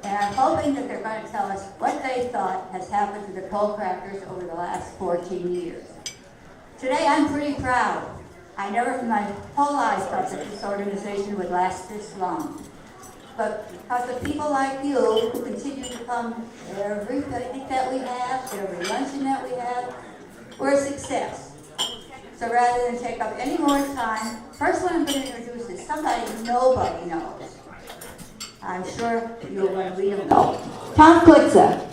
And I'm hoping that they're going to tell us what they thought has happened to the coal crackers over the last 14 years. Today, I'm pretty proud. I never in my whole life thought that this organization would last this long. But because of people like you who continue to come every picnic that we have, every luncheon that we have, we're a success. So rather than take up any more time, first one I'm going to introduce is somebody nobody knows. I'm sure you'll want to read him know. Tom Kutza.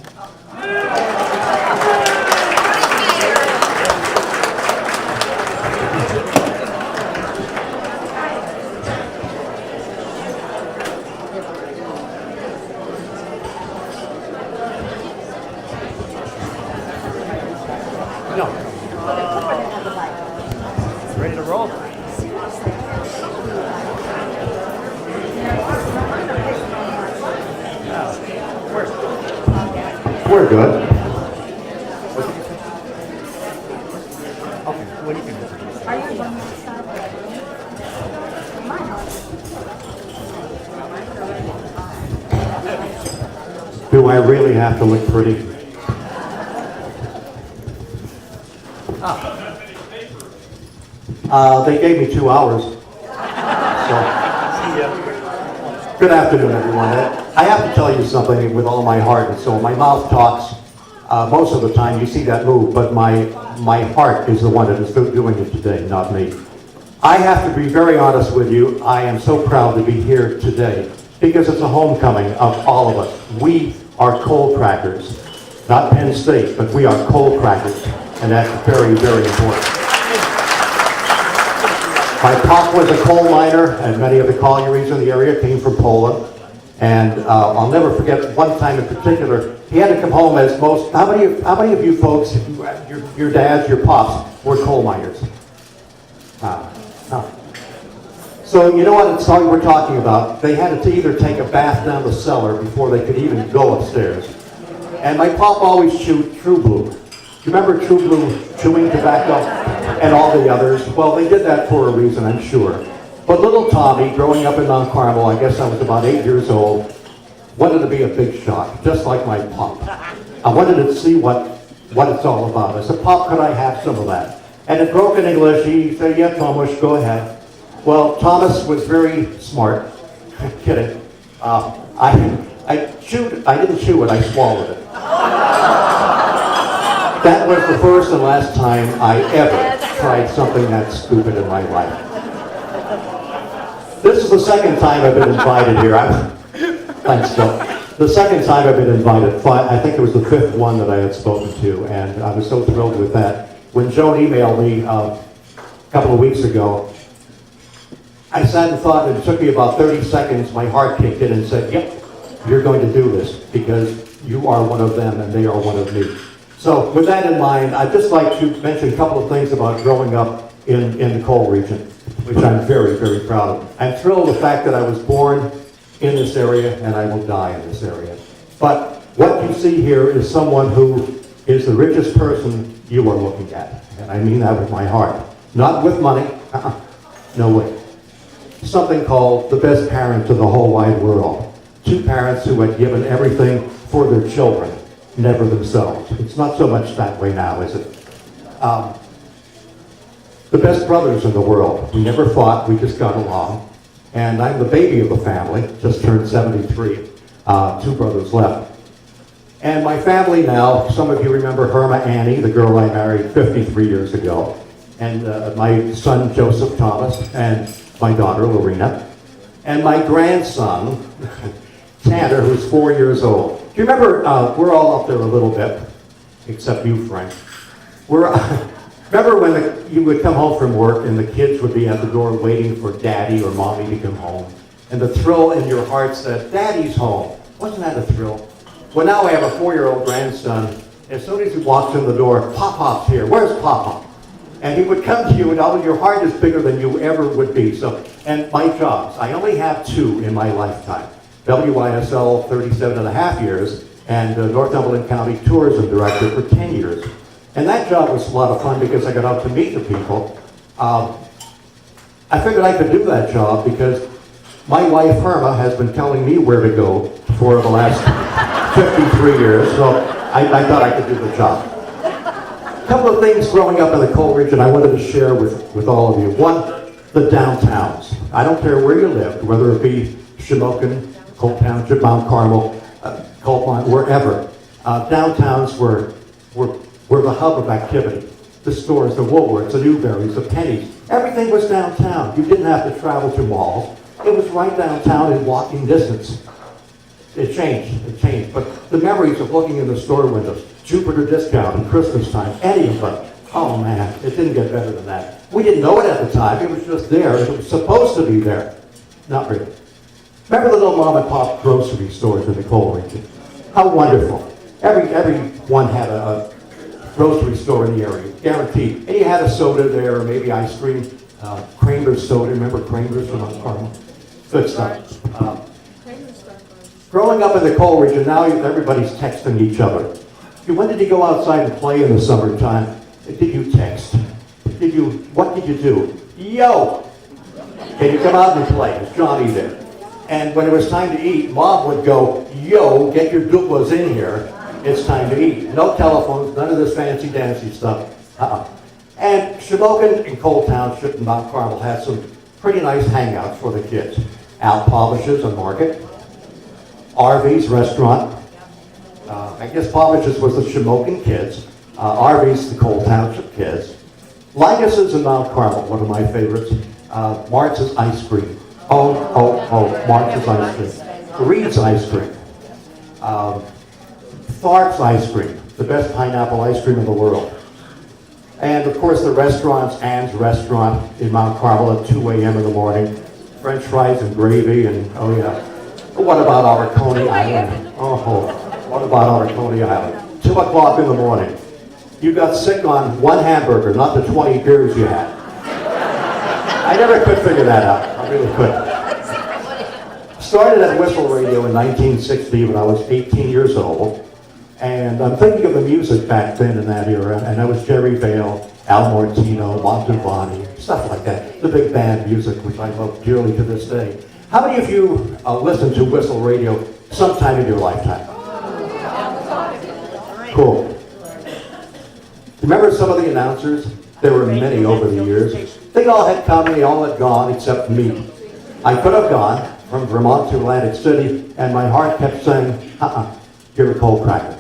Ready to roll. We're good. Okay, what do you think? Do I really have to look pretty? They gave me 2 hours. So, good afternoon, everyone. I have to tell you something with all my heart and soul. My mouth talks most of the time. You see that move, but my heart is the one that is doing it today, not me. I have to be very honest with you. I am so proud to be here today because it's a homecoming of all of us. We are coal crackers, not Penn State, but we are coal crackers, and that's very, very important. My pop was a coal miner, and many of the collieries in the area came from Poland. And I'll never forget one time in particular, he had to come home as most, how many of you folks, your dads, your pops, were coal miners? So you know what it's all we're talking about? They had to either take a bath down the cellar before they could even go upstairs. And my pop always chewed True Blue. Do you remember True Blue chewing tobacco and all the others? Well, they did that for a reason, I'm sure. But little Tommy, growing up in Mount Carmel, I guess I was about 8 years old, wanted to be a big shot, just like my pop. I wanted to see what it's all about. I said, Pop, could I have some of that? And in broken English, he said, yeah, Thomas, go ahead. Well, Thomas was very smart. Kidding. I didn't chew it, I swallowed it. That was the first and last time I ever tried something that stupid in my life. This is the second time I've been invited here. Thanks, Bill. The second time I've been invited. I think it was the fifth one that I had spoken to, and I was so thrilled with that. When Joan emailed me a couple of weeks ago, I sat and thought, and it took me about 30 seconds, my heart kicked in and said, yep, you're going to do this, because you are one of them and they are one of me. So with that in mind, I'd just like to mention a couple of things about growing up in the coal region, which I'm very, very proud of. I'm thrilled with the fact that I was born in this area and I will die in this area. But what you see here is someone who is the richest person you are looking at. And I mean that with my heart. Not with money. No way. Something called the best parent to the whole wide world. Two parents who had given everything for their children, never themselves. It's not so much that way now, is it? The best brothers in the world. We never fought, we just got along. And I'm the baby of the family, just turned 73. 2 brothers left. And my family now, some of you remember Irma Annie, the girl I married 53 years ago. And my son Joseph Thomas, and my daughter Lorena. And my grandson, Tanner, who's 4 years old. Do you remember, we're all up there a little bit, except you, Frank. Remember when you would come home from work and the kids would be at the door waiting for daddy or mommy to come home? And the thrill in your heart said, Daddy's home. Wasn't that a thrill? Well, now I have a 4-year-old grandson. As soon as he walks in the door, Pop-Pop's here. Where's Pop-Pop? And he would come to you and your heart is bigger than you ever would be. So, and my jobs, I only have 2 in my lifetime. WYSL, 37 and a half years, and Northumberland County Tourism Director for 10 years. And that job was a lot of fun because I got out to meet the people. I figured I could do that job because my wife, Irma, has been telling me where to go for the last 53 years, so I thought I could do the job. A couple of things growing up in the Coleridge and I wanted to share with all of you. One, the downtowns. I don't care where you lived, whether it be Shamokin, Colt Township, Mount Carmel, Colt Pond, wherever. Downtowns were the hub of activity. The stores, the Woolworths, the Newberries, the Pennies, everything was downtown. You didn't have to travel to malls. It was right downtown in walking distance. It changed. But the memories of looking in the store windows, Jupiter Discount and Christmas time, any of them, oh man, it didn't get better than that. We didn't know it at the time. It was just there. It was supposed to be there. Not really. Remember the little mom and pop grocery stores in the coal region? How wonderful. Everyone had a grocery store in the area, guaranteed. And you had a soda there, or maybe ice cream. Kramer's soda. Remember Kramer's from Mount Carmel? Good stuff. Growing up in the coal region, now everybody's texting each other. When did you go outside and play in the summertime? Did you text? What did you do? Yo! Can you come out and play? Is Johnny there? And when it was time to eat, Mom would go, yo, get your duplas in here. It's time to eat. No telephones, none of this fancy dancy stuff. And Shamokin and Coal Township and Mount Carmel had some pretty nice hangouts for the kids. Al Polish's and Market. Arvy's restaurant. I guess Polish's was the Shamokin kids. Arvy's the Coal Township kids. Ligus's in Mount Carmel, one of my favorites. Martz's ice cream. Oh, Martz's ice cream. Reed's ice cream. Tharp's ice cream, the best pineapple ice cream in the world. And of course the restaurants, Ann's Restaurant in Mount Carmel at 2 a.m. in the morning. French fries and gravy and, oh yeah. But what about our Coney Island? Oh, what about our Coney Island? 2 o'clock in the morning. You got sick on one hamburger, not the 20 beers you had. I never could figure that out. I really couldn't. Started at Whistle Radio in 1960 when I was 18 years old. And I'm thinking of the music back then in that era. And that was Jerry Vale, Al Martino, Montalbani, stuff like that. The big band music, which I love dearly to this day. How many of you listen to Whistle Radio sometime in your lifetime? Cool. Remember some of the announcers? There were many over the years. They all had come and they all had gone except me. I could have gone from Vermont to Atlantic City, and my heart kept saying, you're a coal cracker.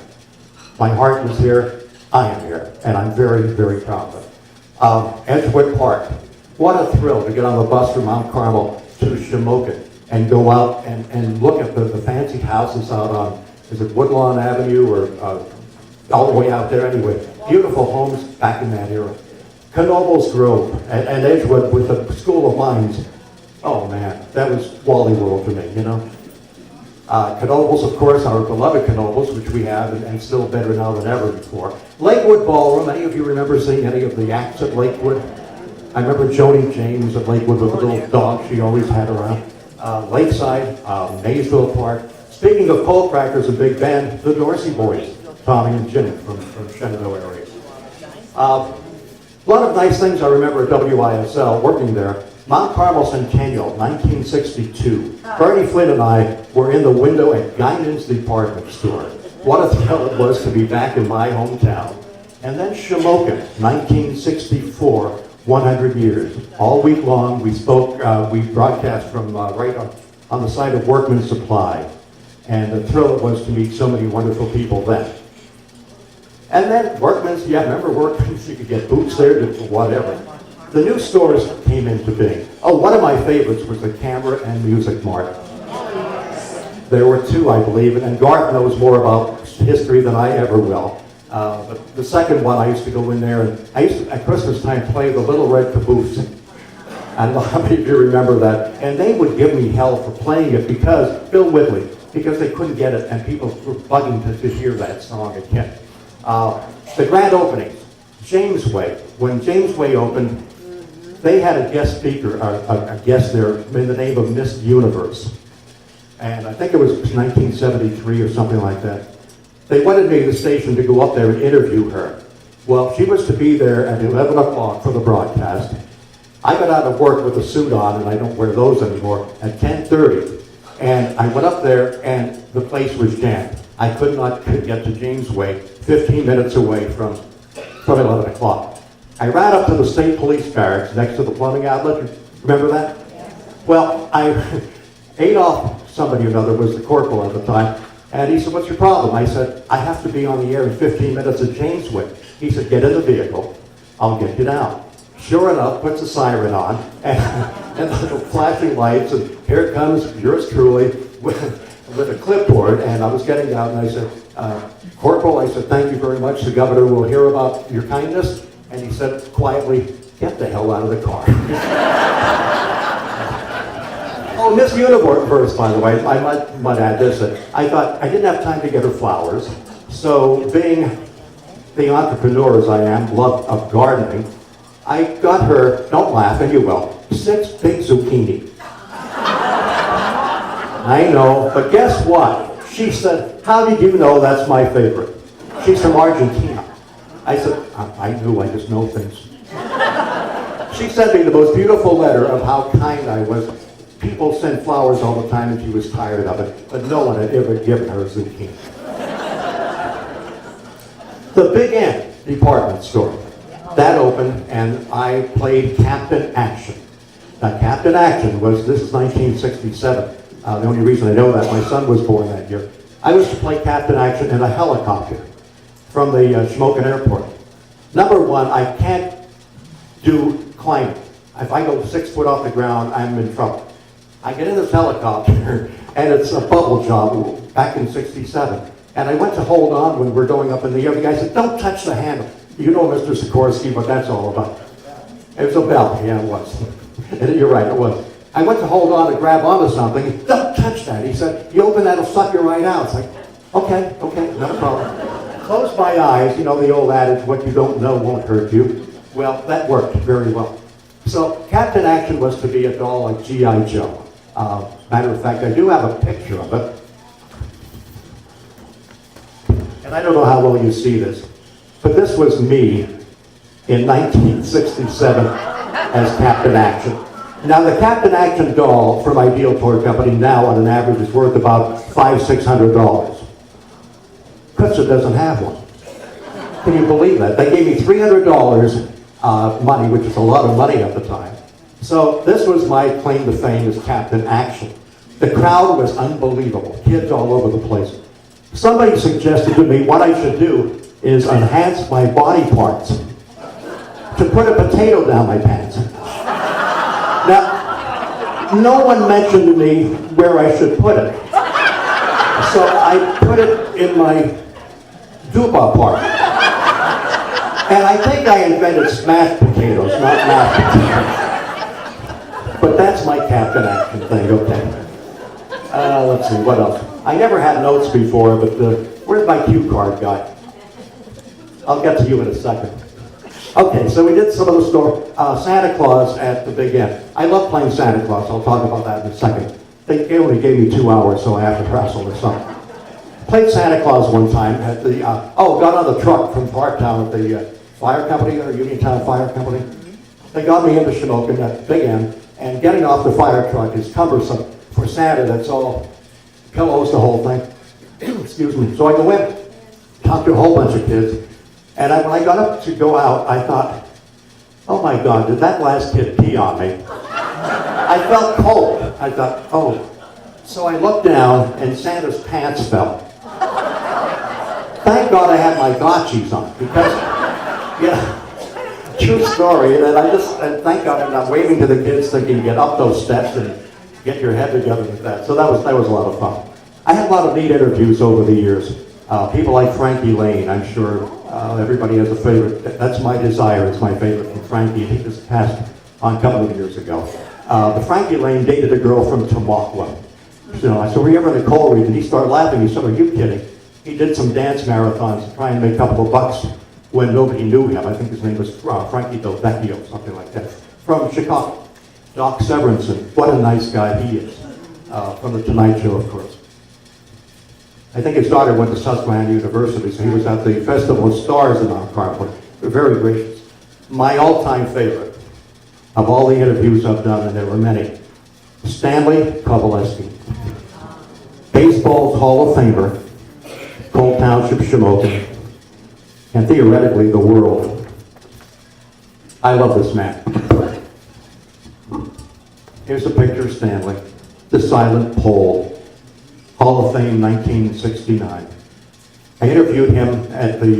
My heart was here, I am here, and I'm very, very proud of it. Edgewood Park. What a thrill to get on the bus from Mount Carmel to Shamokin and go out and look at the fancy houses out on, is it Woodlawn Avenue or all the way out there anyway. Beautiful homes back in that era. Knoebels Grove and Edgewood with the School of Mines. Oh man, that was Wally World to me, you know. Knoebels, of course, our beloved Knoebels, which we have and still better now than ever before. Lakewood Ballroom, any of you remember seeing any of the acts at Lakewood? I remember Joni James at Lakewood with a little dog she always had around. Lakeside, Maysville Park. Speaking of coal crackers and big band, the Dorsey Boys, Tommy and Jim from Shenandoah area. A lot of nice things I remember at WISL, working there. Mount Carmel Centennial, 1962. Bernie Flynn and I were in the window at Guinan's department store. What a thrill it was to be back in my hometown. And then Shamokin, 1964, 100 years. All week long we spoke, we broadcast from right on the site of Workman's Supply. And the thrill it was to meet so many wonderful people then. And then Workman's, yeah, remember Workman's? You could get boots there, whatever. The new stores came into being. Oh, one of my favorites was the Camera and Music Mart. There were two, I believe, and Garth knows more about history than I ever will. But the second one, I used to go in there, and I used to, at Christmas time, play the Little Red Caboose. And how many of you remember that? And they would give me hell for playing it because, Bill Whitley, because they couldn't get it, and people were bugging to hear that song again. The grand openings, Jamesway. When Jamesway opened, they had a guest speaker, a guest there in the name of Miss Universe. And I think it was 1973 or something like that. They wanted me to the station to go up there and interview her. Well, she was to be there at 11 o'clock for the broadcast. I got out of work with a suit on, and I don't wear those anymore, at 10:30. And I went up there, and the place was jammed. I could not get to James Way, 15 minutes away from 11 o'clock. I ran up to the state police barracks next to the plumbing outlet. Remember that? Well, Adolph, somebody or another, was the corporal at the time, and he said, "What's your problem?" I said, "I have to be on the air in 15 minutes at James Way." He said, "Get in the vehicle, I'll get you down." Sure enough, puts the siren on, and the flashing lights, and here comes yours truly with a clipboard, and I was getting out, and I said, "Corporal," I said, "thank you very much. The governor will hear about your kindness." And he said quietly, "Get the hell out of the car." Oh, Miss Universe, by the way, I might add this, that I thought I didn't have time to get her flowers, so being the entrepreneur as I am, love of gardening, I got her, don't laugh, and you will, 6 big zucchini. I know, but guess what? She said, "How did you know that's my favorite?" She's from Argentina. I said, I knew, I just know things. She sent me the most beautiful letter of how kind I was. People sent flowers all the time and she was tired of it, but no one had ever given her a zucchini. The Big N department store. That opened, and I played Captain Action. Now, Captain Action this is 1967. The only reason I know that, my son was born that year. I was to play Captain Action in a helicopter from the Shamokin Airport. Number one, I can't do climbing. If I go 6 foot off the ground, I'm in trouble. I get in this helicopter, and it's a bubble job back in 67. And I went to hold on when we're going up in the air. The guy said, "Don't touch the handle." You know, Mr. Sikorsky, what that's all about. It was a bell. Yeah, it was. And you're right, it was. I went to hold on to grab onto something. "Don't touch that." He said, "You open that, it'll suck you right out." It's like, okay, not a problem. Close my eyes, you know the old adage, what you don't know won't hurt you. Well, that worked very well. So Captain Action was to be a doll like G.I. Joe. Matter of fact, I do have a picture of it. And I don't know how well you see this, but this was me in 1967 as Captain Action. Now, the Captain Action doll from Ideal Toy Company now on an average is worth about $500-600. Kutzer doesn't have one. Can you believe that? They gave me $300 money, which is a lot of money at the time. So this was my claim to fame as Captain Action. The crowd was unbelievable. Kids all over the place. Somebody suggested to me what I should do is enhance my body parts. To put a potato down my pants. Now, no one mentioned to me where I should put it. So I put it in my Duba part. And I think I invented smashed potatoes, not mashed potatoes. But that's my Captain Action thing, okay. Let's see, what else? I never had notes before, but where's my cue card guy? I'll get to you in a second. Okay, so we did some of the store. Santa Claus at the Big N. I love playing Santa Claus. I'll talk about that in a second. They only gave me 2 hours, so I have to wrestle with something. Played Santa Claus one time at the, got on the truck from Parktown at the fire company, or Uniontown Fire Company. They got me into Shamokin at Big N, and getting off the fire truck is cumbersome for Santa. That's all pillows, the whole thing. Excuse me. So I go in, talk to a whole bunch of kids, and when I got up to go out, I thought, oh my God, did that last kid pee on me? I felt cold. I thought, oh. So I looked down, and Santa's pants fell. Thank God I had my gotchis on, because, true story, and thank God I'm not waving to the kids thinking, get up those steps and get your head together with that. So that was a lot of fun. I had a lot of neat interviews over the years. People like Frankie Lane, I'm sure everybody has a favorite. That's my desire, it's my favorite from Frankie. He just passed on a couple of years ago. The Frankie Lane dated a girl from Tamaqua. So I said, were you ever in the coal region? He started laughing. He said, are you kidding? He did some dance marathons to try and make a couple of bucks when nobody knew him. I think his name was Frankie Del Vecchio, something like that. From Chicago. Doc Severinsen, what a nice guy he is. From the Tonight Show, of course. I think his daughter went to Susquehanna University, so he was at the Festival of Stars in Mount Carmel. They're very gracious. My all-time favorite of all the interviews I've done, and there were many, Stanley Kowaleski. baseball's Hall of Famer, Cole Township, Shamokin, and theoretically the world. I love this man. Here's a picture of Stanley, the silent Pole, Hall of Fame 1969. I interviewed him at the,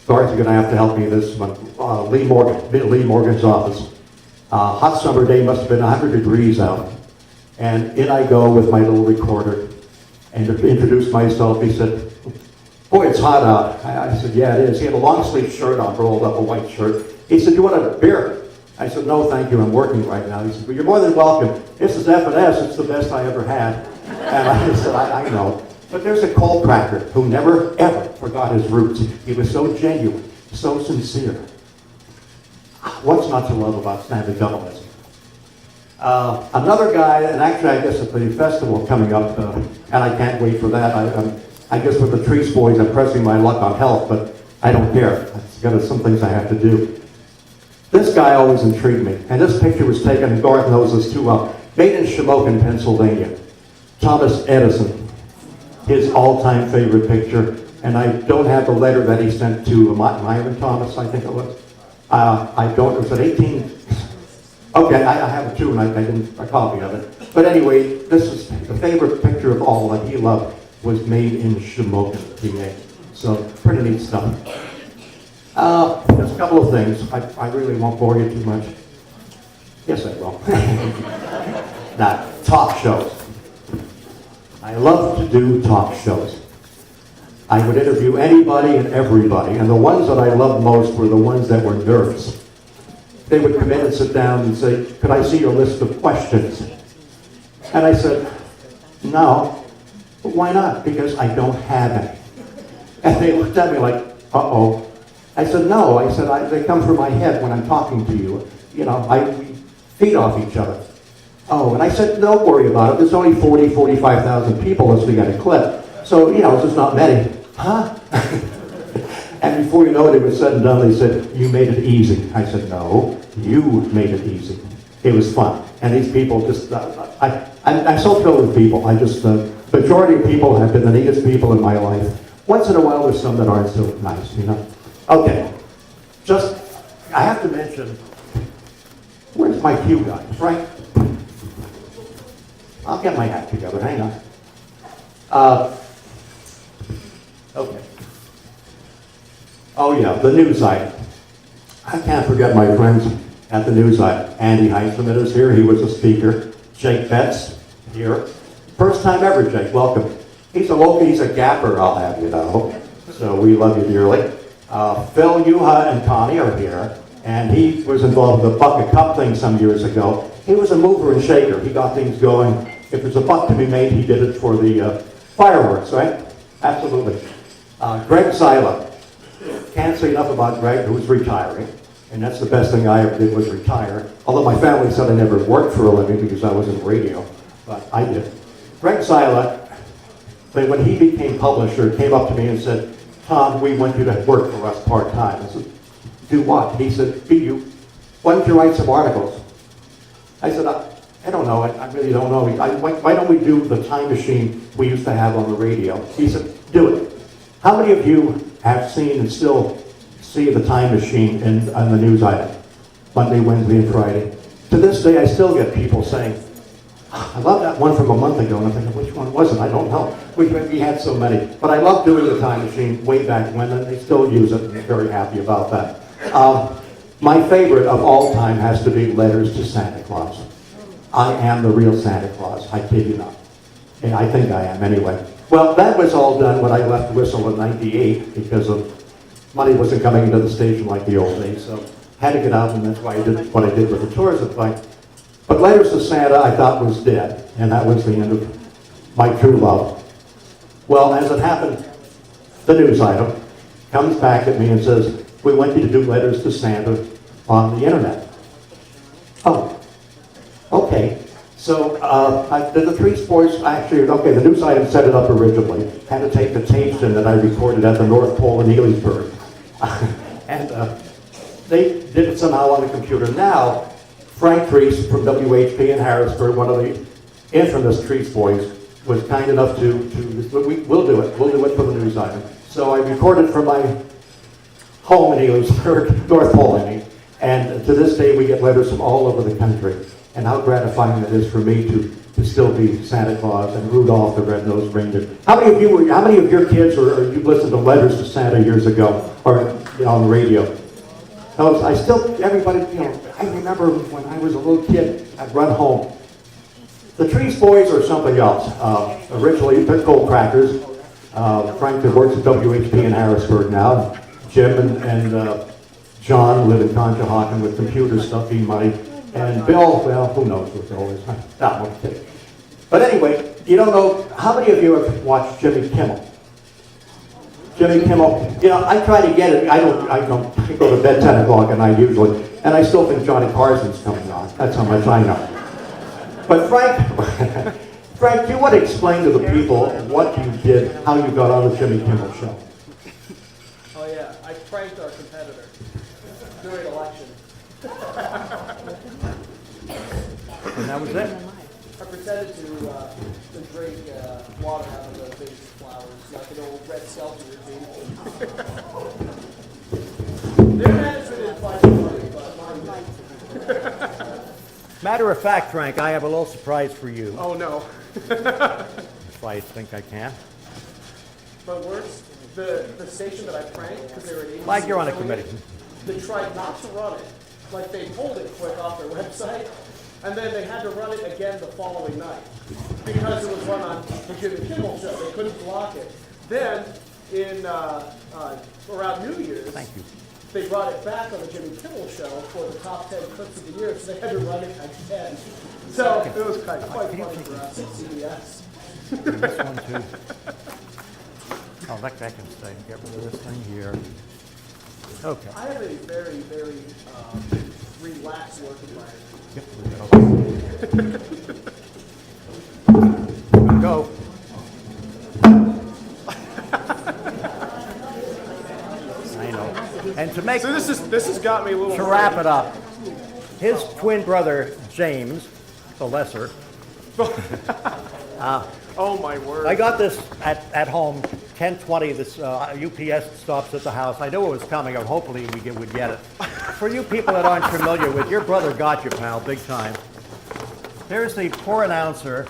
Garth, you're going to have to help me this one, Lee Morgan's office. Hot summer day, must have been 100 degrees out. And in I go with my little recorder and to introduce myself. He said, boy, it's hot out. I said, yeah, it is. He had a long sleeve shirt on, rolled up, a white shirt. He said, you want a beer? I said, no, thank you, I'm working right now. He said, well, you're more than welcome. This is F&S, it's the best I ever had. And I said, I know. But there's a coal cracker who never, ever forgot his roots. He was so genuine, so sincere. What's not to love about Stanley Doubleheads? Another guy, and actually I guess at the festival coming up, and I can't wait for that. I guess with the Trees Boys, I'm pressing my luck on health, but I don't care. It's got some things I have to do. This guy always intrigued me, and this picture was taken, and Garth knows this too well, made in Shamokin, Pennsylvania. Thomas Edison, his all-time favorite picture, and I don't have the letter that he sent to Myron Thomas, I think it was. I don't, it was at 18, okay, I have it too, and I didn't, a copy of it. But anyway, this is the favorite picture of all that he loved was made in Shamokin, PA. So, pretty neat stuff. Just a couple of things. I really won't bore you too much. Yes, I will. Now, talk shows. I love to do talk shows. I would interview anybody and everybody, and the ones that I loved most were the ones that were nervous. They would come in and sit down and say, could I see your list of questions? And I said, no. But why not? Because I don't have any. And they looked at me like, uh-oh. I said, no. I said, they come from my head when I'm talking to you. You know, we feed off each other. Oh, and I said, don't worry about it. There's only 40, 45,000 people listening at a clip. So, you know, it's just not many. Huh? And before you know it was said and done, they said, you made it easy. I said, no, you made it easy. It was fun. And these people just, I'm so thrilled with people. The majority of people have been the neatest people in my life. Once in a while, there's some that aren't so nice, you know? Okay, I have to mention, where's my cue guy, right? I'll get my act together, hang on. Okay. Oh yeah, the news item. I can't forget my friends at the news item. Andy Heisman is here, he was a speaker. Jake Betts, here. First time ever, Jake, welcome. He's a gapper, I'll have you know. So we love you dearly. Phil, Yuha, and Connie are here, and he was involved with the Bucket Cup thing some years ago. He was a mover and shaker. He got things going. If there's a buck to be made, he did it for the fireworks, right? Absolutely. Greg Sila. Can't say enough about Greg, who's retiring, and that's the best thing I ever did was retire. Although my family said I never worked for a living because I was in radio, but I did. Greg Sila, when he became publisher, came up to me and said, Tom, we want you to work for us part-time. I said, do what? He said, why don't you write some articles? I said, I don't know. I really don't know. Why don't we do the time machine we used to have on the radio? He said, do it. How many of you have seen and still see the time machine on the news item? Monday, Wednesday, and Friday. To this day, I still get people saying, I love that one from a month ago, and I'm thinking, which one was it? I don't know. We had so many. But I love doing the time machine way back when, and they still use it, and I'm very happy about that. My favorite of all time has to be Letters to Santa Claus. I am the real Santa Claus, I kid you not. And I think I am anyway. Well, that was all done when I left Whistle in '98 because of money wasn't coming into the station like the old days, so had to get out, and that's why I did what I did with the tourism thing. But Letters to Santa I thought was dead, and that was the end of my true love. Well, as it happened, the news item comes back at me and says, we want you to do Letters to Santa on the internet. Oh, okay. So the three sports actually, okay, the news item set it up originally. Had to take the tapes in that I recorded at the North Pole in Ealesburg. And they did it somehow on the computer. Now, Frank Treese from WHP in Harrisburg, one of the infamous Treese boys, was kind enough we'll do it. We'll do it for the news item. So I recorded from my home in Eaglesburg, North Pole, I mean. And to this day, we get letters from all over the country. And how gratifying it is for me to still be Santa Claus and Rudolph the Red-Nosed Reindeer. How many of your kids, or you listened to letters to Santa years ago, or on the radio? Everybody, I remember when I was a little kid, I'd run home. The Trees Boys are something else. Originally, they're coal crackers. Frank that works at WHP in Harrisburg now. Jim and John live in Conshohocken with computer stuff, he might. And Bill, well, who knows what Bill is. That one thing. But anyway, you don't know, how many of you have watched Jimmy Kimmel? Jimmy Kimmel, I try to get it. I go to bed 10 o'clock at night usually, and I still think Johnny Carson's coming on. That's how much I know. But Frank, do you want to explain to the people what you did, how you got on the Jimmy Kimmel show? Oh yeah, I pranked our competitor during election. And that was it? I pretended to drink water out of the baby's flowers, like an old red Celtic routine. Their management didn't find it funny, but mine did. Matter of fact, Frank, I have a little surprise for you. Oh no. If I think I can. But worse, the station that I pranked, because they were an ABC Like you're on a affiliate, committee. they tried not to run it. Like they pulled it quick off their website, and then they had to run it again the following night because it was run on the Jimmy Kimmel show. They couldn't block it. Then in around New Year's, Thank you. they brought it back on the Jimmy Kimmel show for the top 10 clips of the year, so they had to run it again. So it was quite funny for us at CBS. And this one too. Oh, that can stay. Get rid of this thing here. Okay. I have a very, very relaxed work environment. Yep. Okay. Go. I know. And to make So this has got me a little. to wrap it up, his twin brother James, the lesser. Oh my word! I got this at home, 10:20. This UPS stops at the house. I knew it was coming, and hopefully would get it. For you people that aren't familiar with, your brother got you, pal, big time. There's the poor announcer,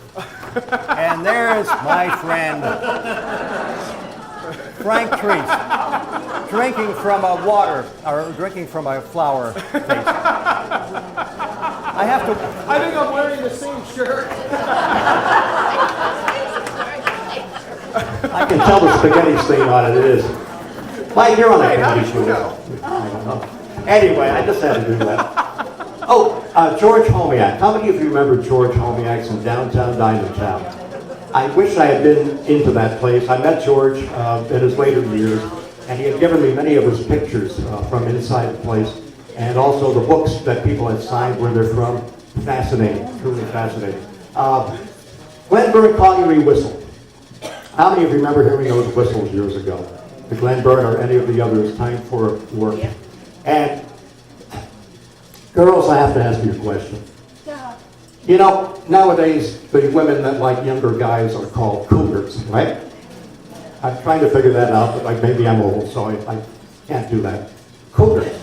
and there's my friend Frank Treese, drinking from a flower vase. I think I'm wearing the same shirt. I can tell the spaghetti stain on it. It is. Mike, you're on a How committee did you show. know? I don't know. Anyway, I just had to do that. Oh, George Homiak. How many of you remember George Homiak's in downtown Diamond Town? I wish I had been into that place. I met George in his later years, and he had given me many of his pictures from inside the place, and also the books that people had signed where they're from. Fascinating, truly fascinating. Glenburn Colliery Whistle. How many of you remember hearing those whistles years ago? The Glenburn or any of the others, time for work. Yeah. And girls, I have to ask you a question. Yeah. You know, nowadays, the women that like younger guys are called cougars, right? I'm trying to figure that out, but maybe I'm old, so I can't do that. Cougars.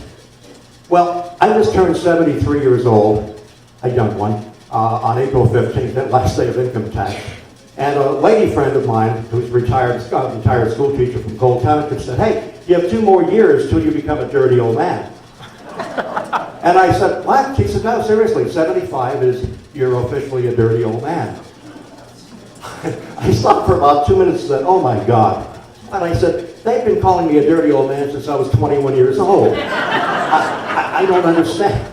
Well, I just turned 73 years old, a young one, on April 15th, that last day of income tax. And a lady friend of mine, who's retired school teacher from Cole Township, said, "Hey, you have 2 more years till you become a dirty old man." And I said, "What?" She said, "No, seriously, 75 is you're officially a dirty old man." I stopped for about 2 minutes and said, "Oh my God." And I said, "They've been calling me a dirty old man since I was 21 years old. I don't understand."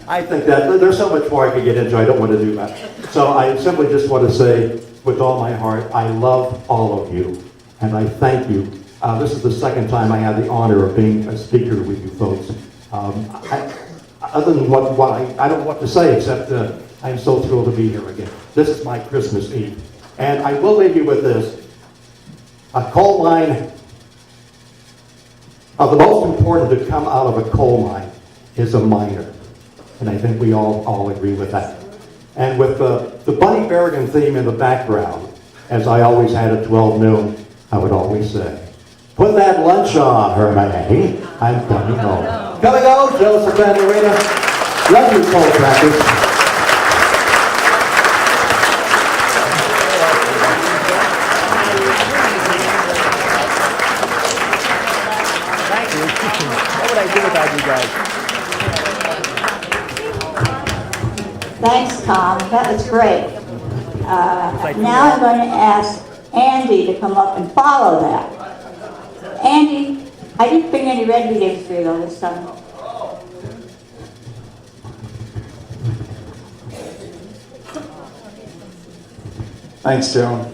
I think that there's so much more I could get into. I don't want to do that. So I simply just want to say, with all my heart, I love all of you, and I thank you. This is the second time I had the honor of being a speaker with you folks. Other than what I don't know what to say, except I'm so thrilled to be here again. This is my Christmas Eve. And I will leave you with this. A coal mine, the most important to come out of a coal mine is a miner. And I think we all agree with that. And with the Bunny Berrigan theme in the background, as I always had at 12 noon, I would always say, put that lunch on, Hermione. I'm coming home. Coming home, Joseph and Lorena. Love you, cold crackers. Thank you. What would I do without you guys? Thanks, Tom. That was great. Now I'm going to ask Andy to come up and follow that. Andy, I didn't bring any red meetings for you though this time. Thanks, Joan.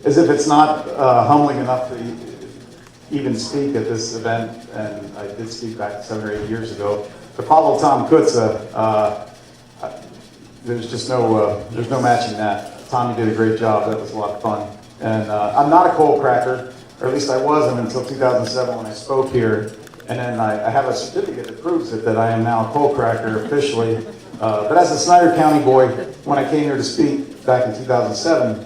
As if it's not humbling enough to even speak at this event, and I did speak back 7 or 8 years ago, to follow Tom Kutza, there's no matching that. Tom, you did a great job. That was a lot of fun. And I'm not a coal cracker, or at least I wasn't until 2007 when I spoke here. And then I have a certificate that proves it, that I am now a coal cracker officially. But as a Snyder County boy, when I came here to speak back in 2007,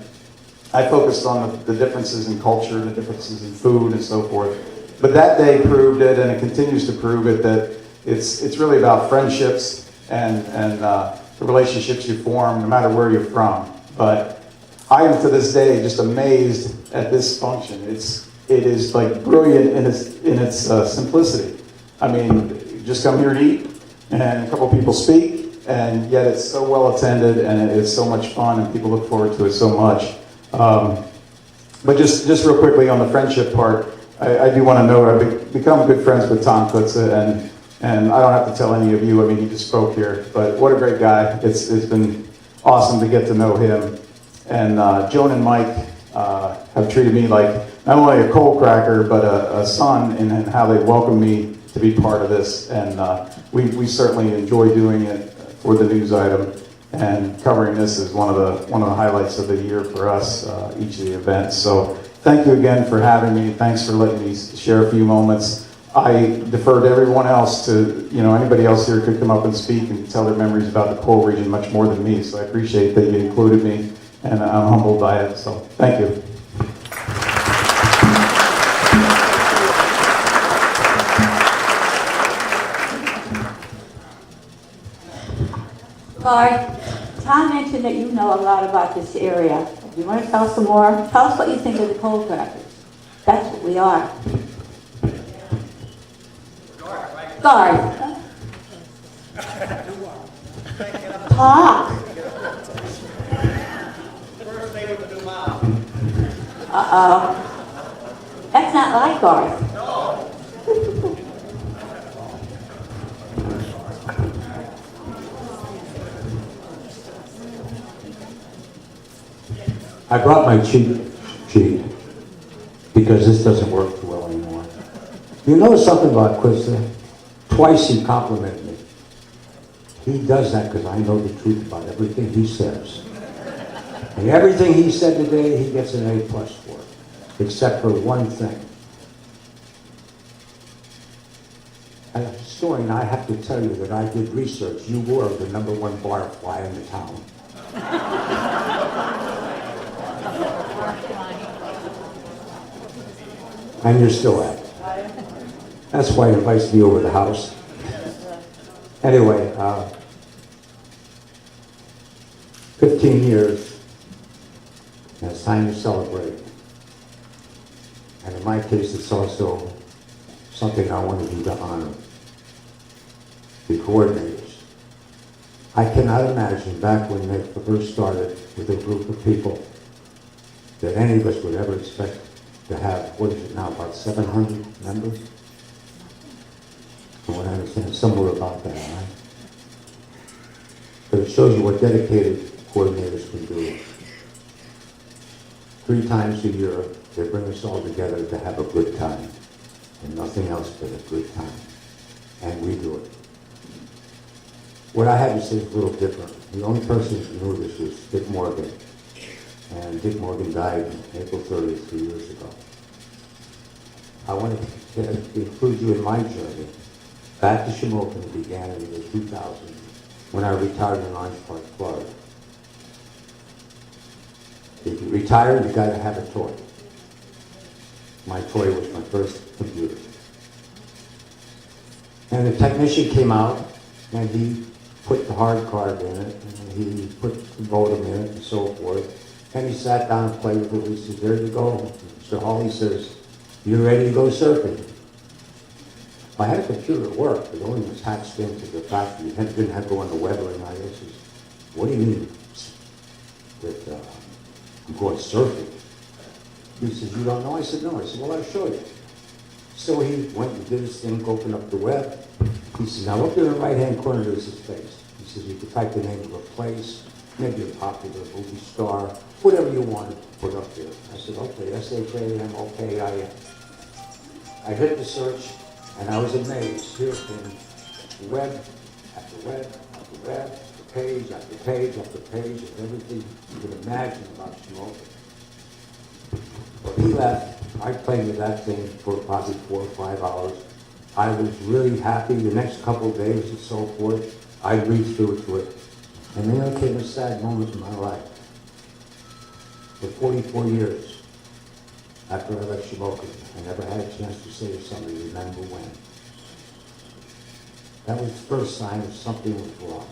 I focused on the differences in culture, the differences in food and so forth. But that day proved it, and it continues to prove it, that it's really about friendships and the relationships you form no matter where you're from. But I am to this day just amazed at this function. It is like brilliant in its simplicity. I mean, you just come here to eat, and a couple people speak, and yet it's so well attended, and it's so much fun, and people look forward to it so much. But just real quickly on the friendship part, I do want to know I've become good friends with Tom Kutza, and I don't have to tell any of you. I mean, he just spoke here, but what a great guy! It's been awesome to get to know him, and Joan and Mike have treated me like not only a coal cracker but a son in how they welcome me to be part of this, and we certainly enjoy doing it for the news item. And covering this is one of the highlights of the year for us, each of the events. So thank you again for having me. Thanks for letting me share a few moments. I defer to everyone else to, anybody else here could come up and speak and tell their memories about the coal region much more than me. So I appreciate that you included me, and I'm humbled by it. So thank you. Bart, Tom mentioned that you know a lot about this area. Do you want to tell us some more? Tell us what you think of the coal crackers. That's what we are. Garth. Talk. Uh-oh. That's not like Garth. I brought my cheat sheet because this doesn't work too well anymore. You know something about Kutza? Twice he complimented me. He does that because I know the truth about everything he says. And everything he said today, he gets an A+ for, except for one thing. A historian, I have to tell you that I did research. You were the #1 barfly in the town. And you're still at it. That's why he invites me over the house. Anyway, 15 years, and it's time to celebrate. And in my case, it's also something I want to do to honor the coordinators. I cannot imagine back when they first started with a group of people that any of us would ever expect to have, what is it now, about 700 members? From what I understand, somewhere about that, right? But it shows you what dedicated coordinators can do. 3 times a year, they bring us all together to have a good time, and nothing else but a good time. And we do it. What I had to say is a little different. The only person who knew this was Dick Morgan. And Dick Morgan died April 30th, 2 years ago. I wanted to include you in my journey. Back to Shamokin began in the year 2000 when I retired in Orange Park, Florida. If you retire, you gotta have a toy. My toy was my first computer. And the technician came out, and he put the hard card in it, and he put the modem in it, and so forth. And he sat down and played with it. He said, "There you go." Mr. Hawley says, "You ready to go surfing?" I had a computer at work, but it only was hatched into the factory. You didn't have to go on the web or anything. I said, "What do you mean that I'm going surfing?" He says, "You don't know?" I said, "No." I said, "Well, I'll show you." So he went and did his thing, opened up the web. He says, "Now look in the right-hand corner, there's his face." He says, "You could type the name of a place, maybe a popular movie star, whatever you want to put up there." I said, "Okay, SHAM, okay, I hit the search, and I was amazed. Here came web after web after web, after page after page after page of everything you could imagine about smoking. Well, he left. I played with that thing for probably 4 or 5 hours. I was really happy. The next couple of days and so forth, I read through it. And then there came a sad moment in my life. For 44 years after I left Shamokin, I never had a chance to say to somebody, "Remember when?" That was the first sign of something was wrong.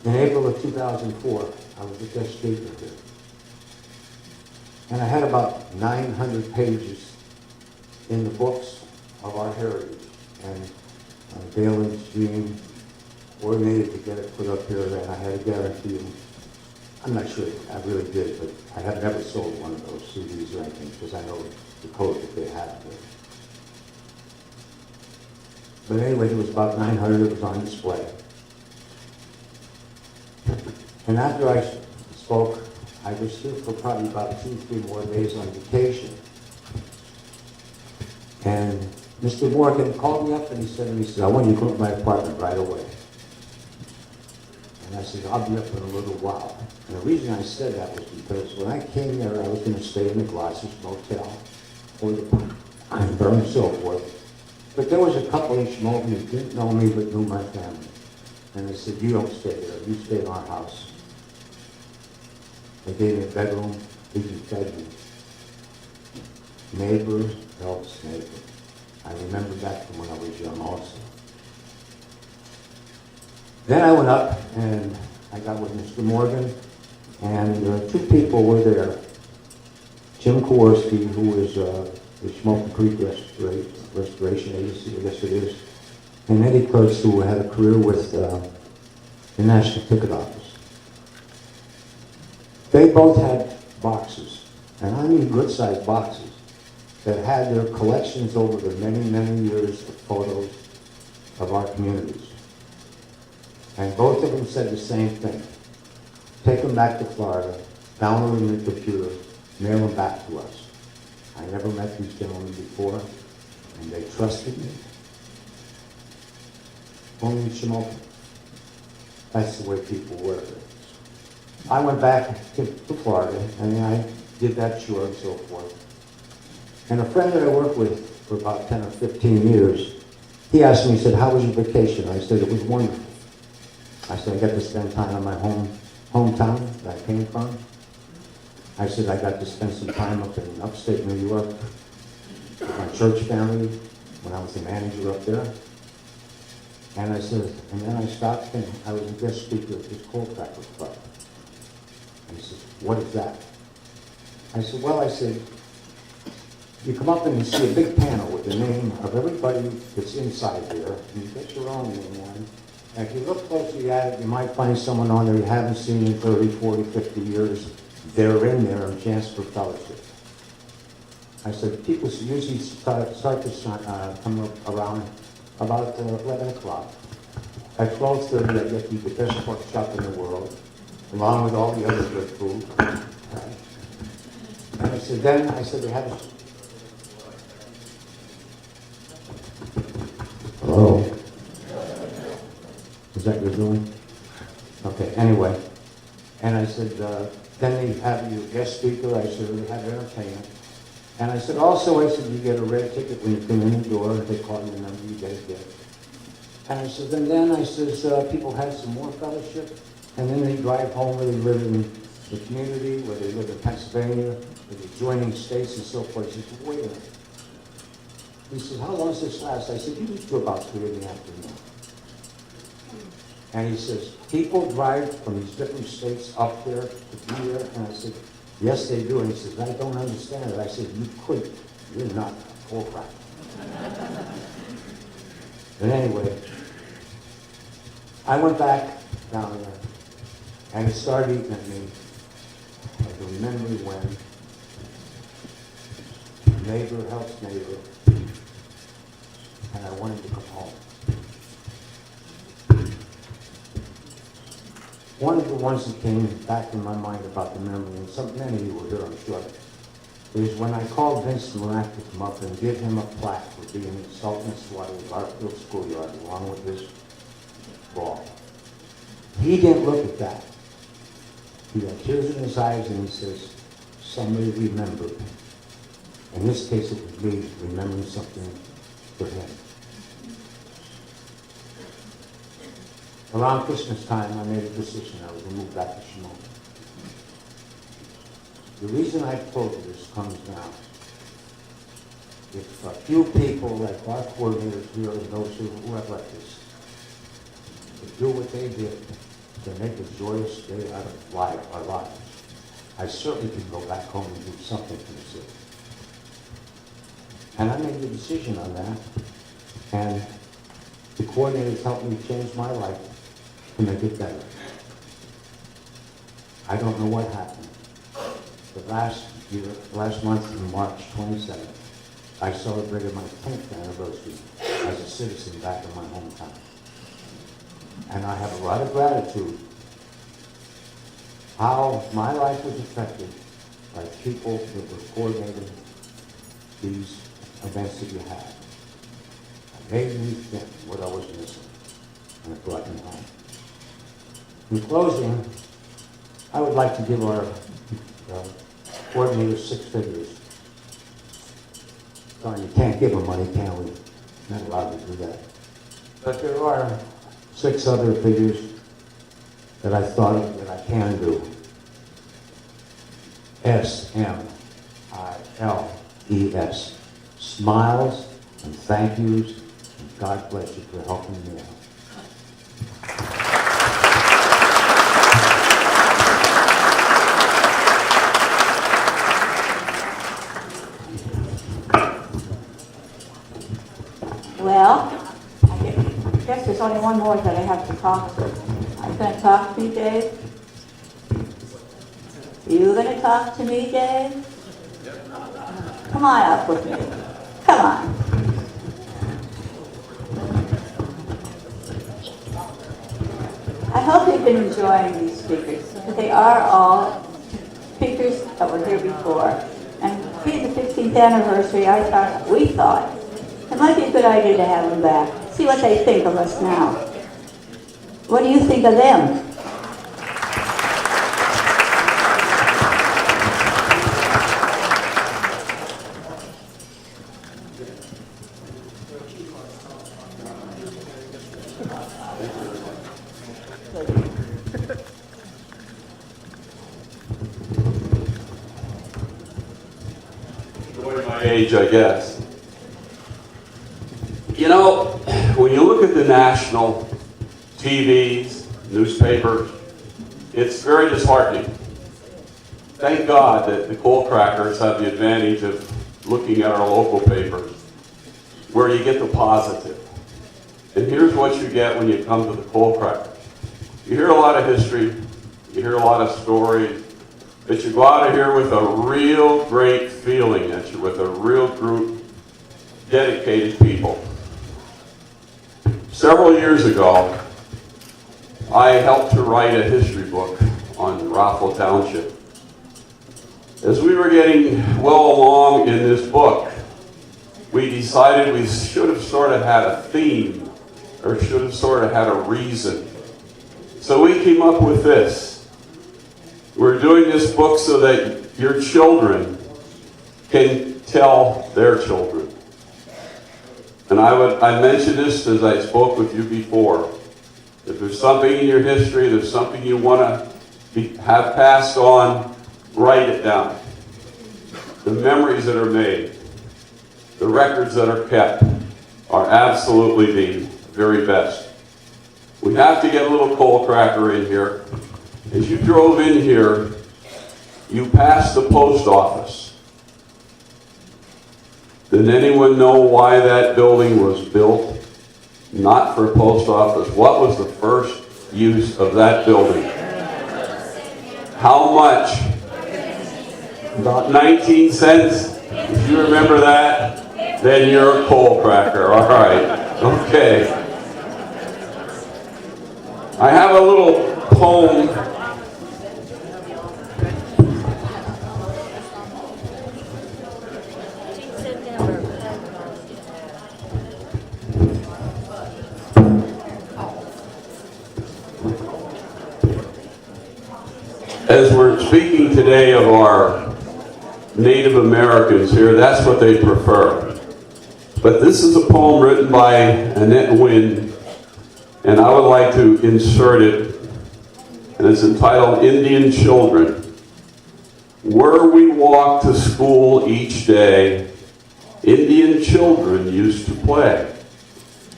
In April of 2004, I was a guest speaker here. And I had about 900 pages in the books of our heritage. And Dale and Gene coordinated to get it put up here, and I had to guarantee them. I'm not sure I really did, but I have never sold one of those CDs or anything because I know the code that they have there. But anyway, there was about 900 that was on display. And after I spoke, I was here for probably about 2 or 3 more days on vacation. And Mr. Morgan called me up and he said to me, "I want you to come to my apartment right away." And I said, "I'll be up in a little while." And the reason I said that was because when I came there, I was going to stay in the Glasses Motel or the Einburn and so forth. But there was a couple of Schmoten who didn't know me but knew my family. And they said, "You don't stay there, you stay in our house." They gave me a bedroom, he fed me. Neighbor helps neighbor. I remember that from when I was young also. Then I went up and I got with Mr. Morgan, and 2 people were there. Jim Kowarski, who is the Smoking Creek Restoration Agency, I guess it is, and Eddie Kurtz, who had a career with the National Ticket Office. They both had boxes, and I mean good-sized boxes, that had their collections over the many, many years of photos of our communities. And both of them said the same thing. Take them back to Florida, download them in the computer, mail them back to us. I never met these gentlemen before, and they trusted me. Only Shamokin. That's the way people work. I went back to Florida, and I did that tour and so forth. And a friend that I worked with for about 10 or 15 years, he asked me, he said, "How was your vacation?" I said, "It was wonderful." I said, "I got to spend time in my hometown that I came from." I said, "I got to spend some time up in upstate New York with my church family when I was the manager up there." And I said, and then I stopped and I was a guest speaker at this Coal Cracker Club. And he said, "What is that?" I said, "Well," I said, "you come up and you see a big panel with the name of everybody that's inside there, and you get your own name on. And if you look closely at it, you might find someone on there you haven't seen in 30, 40, 50 years. They're in there, a chance for fellowship." I said, "People usually start to come up around about 11 o'clock. At 12:30, I get you the best pork chop in the world, along with all the other good food." Right? And I said, then I said, "They have a..." Hello? Is that what you're doing? Okay, anyway. And I said, then they have you guest speaker. I said, "They have entertainment." And I said, also, I said, "You get a red ticket when you come in the door. If they call your number, you get a gift." And I said, and then I says, people had some more fellowship, and then they drive home where they live in the community, where they live in Pennsylvania, with the adjoining states and so forth. He said, wait a minute. He said, how long does this last? I said, you leave to about 3 in the afternoon. And he says, people drive from these different states up there to be here. And I said, yes, they do. And he says, I don't understand it. I said, you couldn't. You're not a coal cracker. But anyway, I went back down there, and it started eating at me. I can remember when neighbor helps neighbor, and I wanted to come home. One of the ones that came back in my mind about the memory, and many of you were here, I'm sure, is when I called Vince Morak to come up and give him a plaque for being in Sultan Swati Garfield Schoolyard along with his ball. He didn't look at that. He had tears in his eyes and he says, somebody remembered. In this case, it was me remembering something for him. Around Christmas time, I made a decision. I was going to move back to Shimoda. The reason I told you this comes now. If a few people like our coordinators here and those who have left us to do what they did to make a joyous day out of our lives, I certainly can go back home and do something for the city. And I made the decision on that, and the coordinators helped me change my life to make it better. I don't know what happened. But last month, on March 27th, I celebrated my 10th anniversary as a citizen back in my hometown. And I have a lot of gratitude how my life was affected by people that were coordinating these events that you had. It made me think what I was missing, and it brought me home. In closing, I would like to give our coordinators 6 figures. Darn, you can't give them money, can we? Not allowed to do that. But there are 6 other figures that I thought of that I can do. SMILES. Smiles and thank yous, and God bless you for helping me out. Well, I guess there's only one more that I have to talk to. Are you going to talk to me, Dave? You going to talk to me, Dave? Come on up with me. Come on. I hope you've been enjoying these speakers. They are all speakers that were here before. And being the 15th anniversary, we thought it might be a good idea to have them back. See what they think of us now. What do you think of them? My age, I guess. You know, when you look at the national TVs, newspapers, it's very disheartening. Thank God that the coal crackers have the advantage of looking at our local papers, where you get the positive. And here's what you get when you come to the coal crackers. You hear a lot of history, you hear a lot of stories, but you go out of here with a real great feeling that you're with a real group, dedicated people. Several years ago, I helped to write a history book on Rockville Township. As we were getting well along in this book, we decided we should have sort of had a theme, or should have sort of had a reason. So we came up with this. We're doing this book so that your children can tell their children. And And I mentioned this as I spoke with you before. If there's something in your history, there's something you want to have passed on, write it down. The memories that are made, the records that are kept, are absolutely the very best. We have to get a little coal cracker in here. As you drove in here, you passed the post office. Did anyone know why that building was built? Not for a post office. What was the first use of that building? How much? About 19 cents? If you remember that, then you're a coal cracker. All right. Okay. I have a little poem. As we're speaking today of our Native Americans here, that's what they prefer. But this is a poem written by Annette Wynne, and I would like to insert it, and it's entitled Indian Children. Where we walk to school each day, Indian children used to play.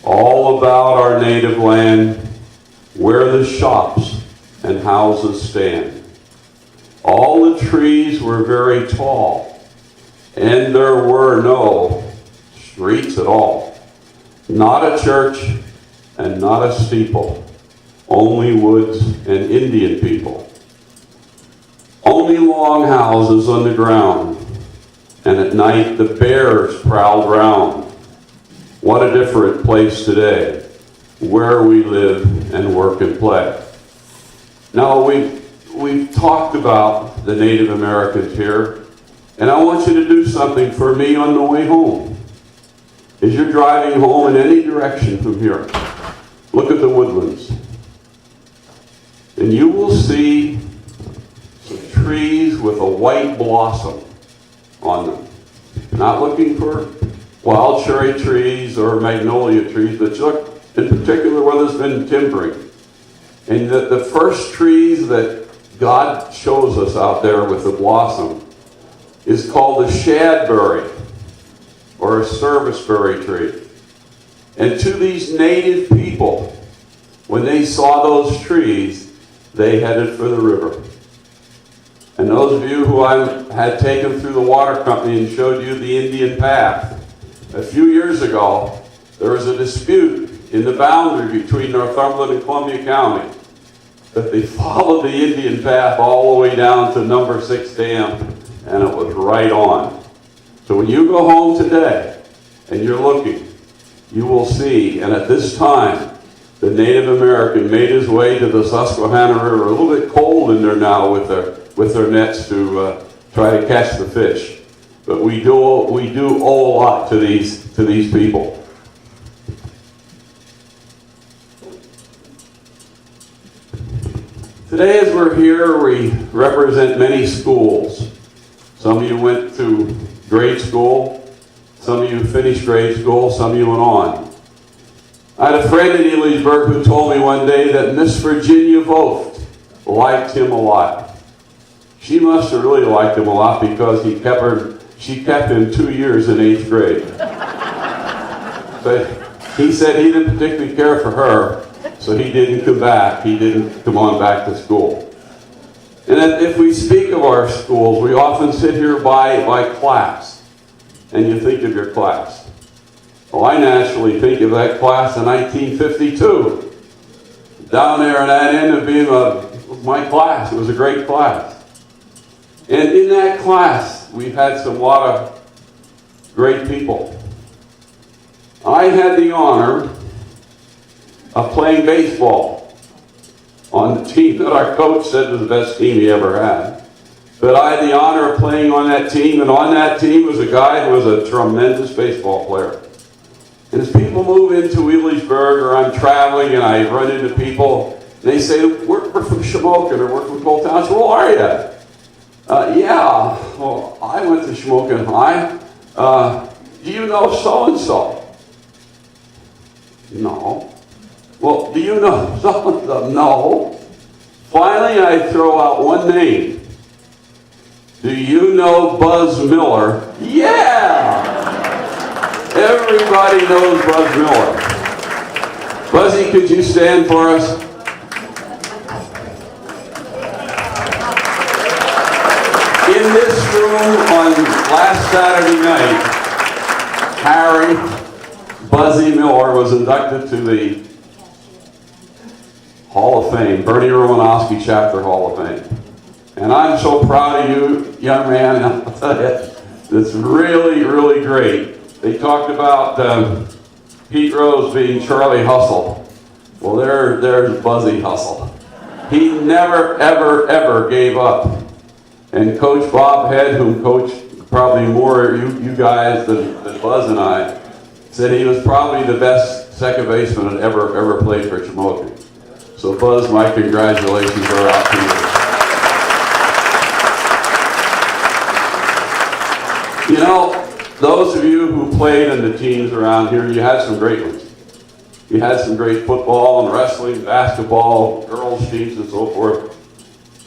All about our native land, where the shops and houses stand. All the trees were very tall, and there were no streets at all. Not a church and not a steeple, only woods and Indian people. Only long houses on the ground, and at night the bears prowled round. What a different place today, where we live and work and play. Now we've talked about the Native Americans here, and I want you to do something for me on the way home. As you're driving home in any direction from here, look at the woodlands. And you will see some trees with a white blossom on them. Not looking for wild cherry trees or magnolia trees, but look in particular where there's been timbering. And the first trees that God shows us out there with the blossom is called a shadberry or a serviceberry tree. And to these native people, when they saw those trees, they headed for the river. And those of you who I had taken through the water company and showed you the Indian path, a few years ago, there was a dispute in the boundary between Northumberland and Columbia County that they followed the Indian path all the way down to number 6 dam, and it was right on. So when you go home today and you're looking, you will see, and at this time, the Native American made his way to the Susquehanna River, a little bit cold in there now with their nets to try to catch the fish. But we do owe a lot to these people. Today, as we're here, we represent many schools. Some of you went to grade school, some of you finished grade school, some of you went on. I had a friend in Elysburg who told me one day that Miss Virginia Vogt liked him a lot. She must have really liked him a lot because she kept him 2 years in 8th grade. But he said he didn't particularly care for her, so he didn't come back. He didn't come on back to school. And if we speak of our schools, we often sit here by class, and you think of your class. Well, I naturally think of that class in 1952. Down there in that end of being my class. It was a great class. And in that class, we've had a lot of great people. I had the honor of playing baseball on the team that our coach said was the best team he ever had. But I had the honor of playing on that team, and on that team was a guy who was a tremendous baseball player. And as people move into Wheelersburg, or I'm traveling and I run into people, they say, we're from Shamokin, or we're from Coal Town. So where are you? Yeah, well, I went to Shamokin High. Do you know so-and-so? No. Well, do you know some of them? No. Finally, I throw out one name. Do you know Buzz Miller? Yeah! Everybody knows Buzz Miller. Buzzy, could you stand for us? In this room on last Saturday night, Harry Buzzy Miller was inducted to the Hall of Fame, Bernie Romanowski Chapter Hall of Fame. And I'm so proud of you, young man, and I'll tell you, it's really, really great. They talked about Pete Rose being Charlie Hustle. Well, there's Buzzy Hustle. He never, ever, ever gave up. And Coach Bob Head, whom coached probably more you guys than Buzz and I, said he was probably the best second baseman that ever played for Shamokin. So Buzz, my congratulations are out to you. You know, those of you who played in the teams around here, you had some great ones. You had some great football and wrestling, basketball, girls' teams and so forth.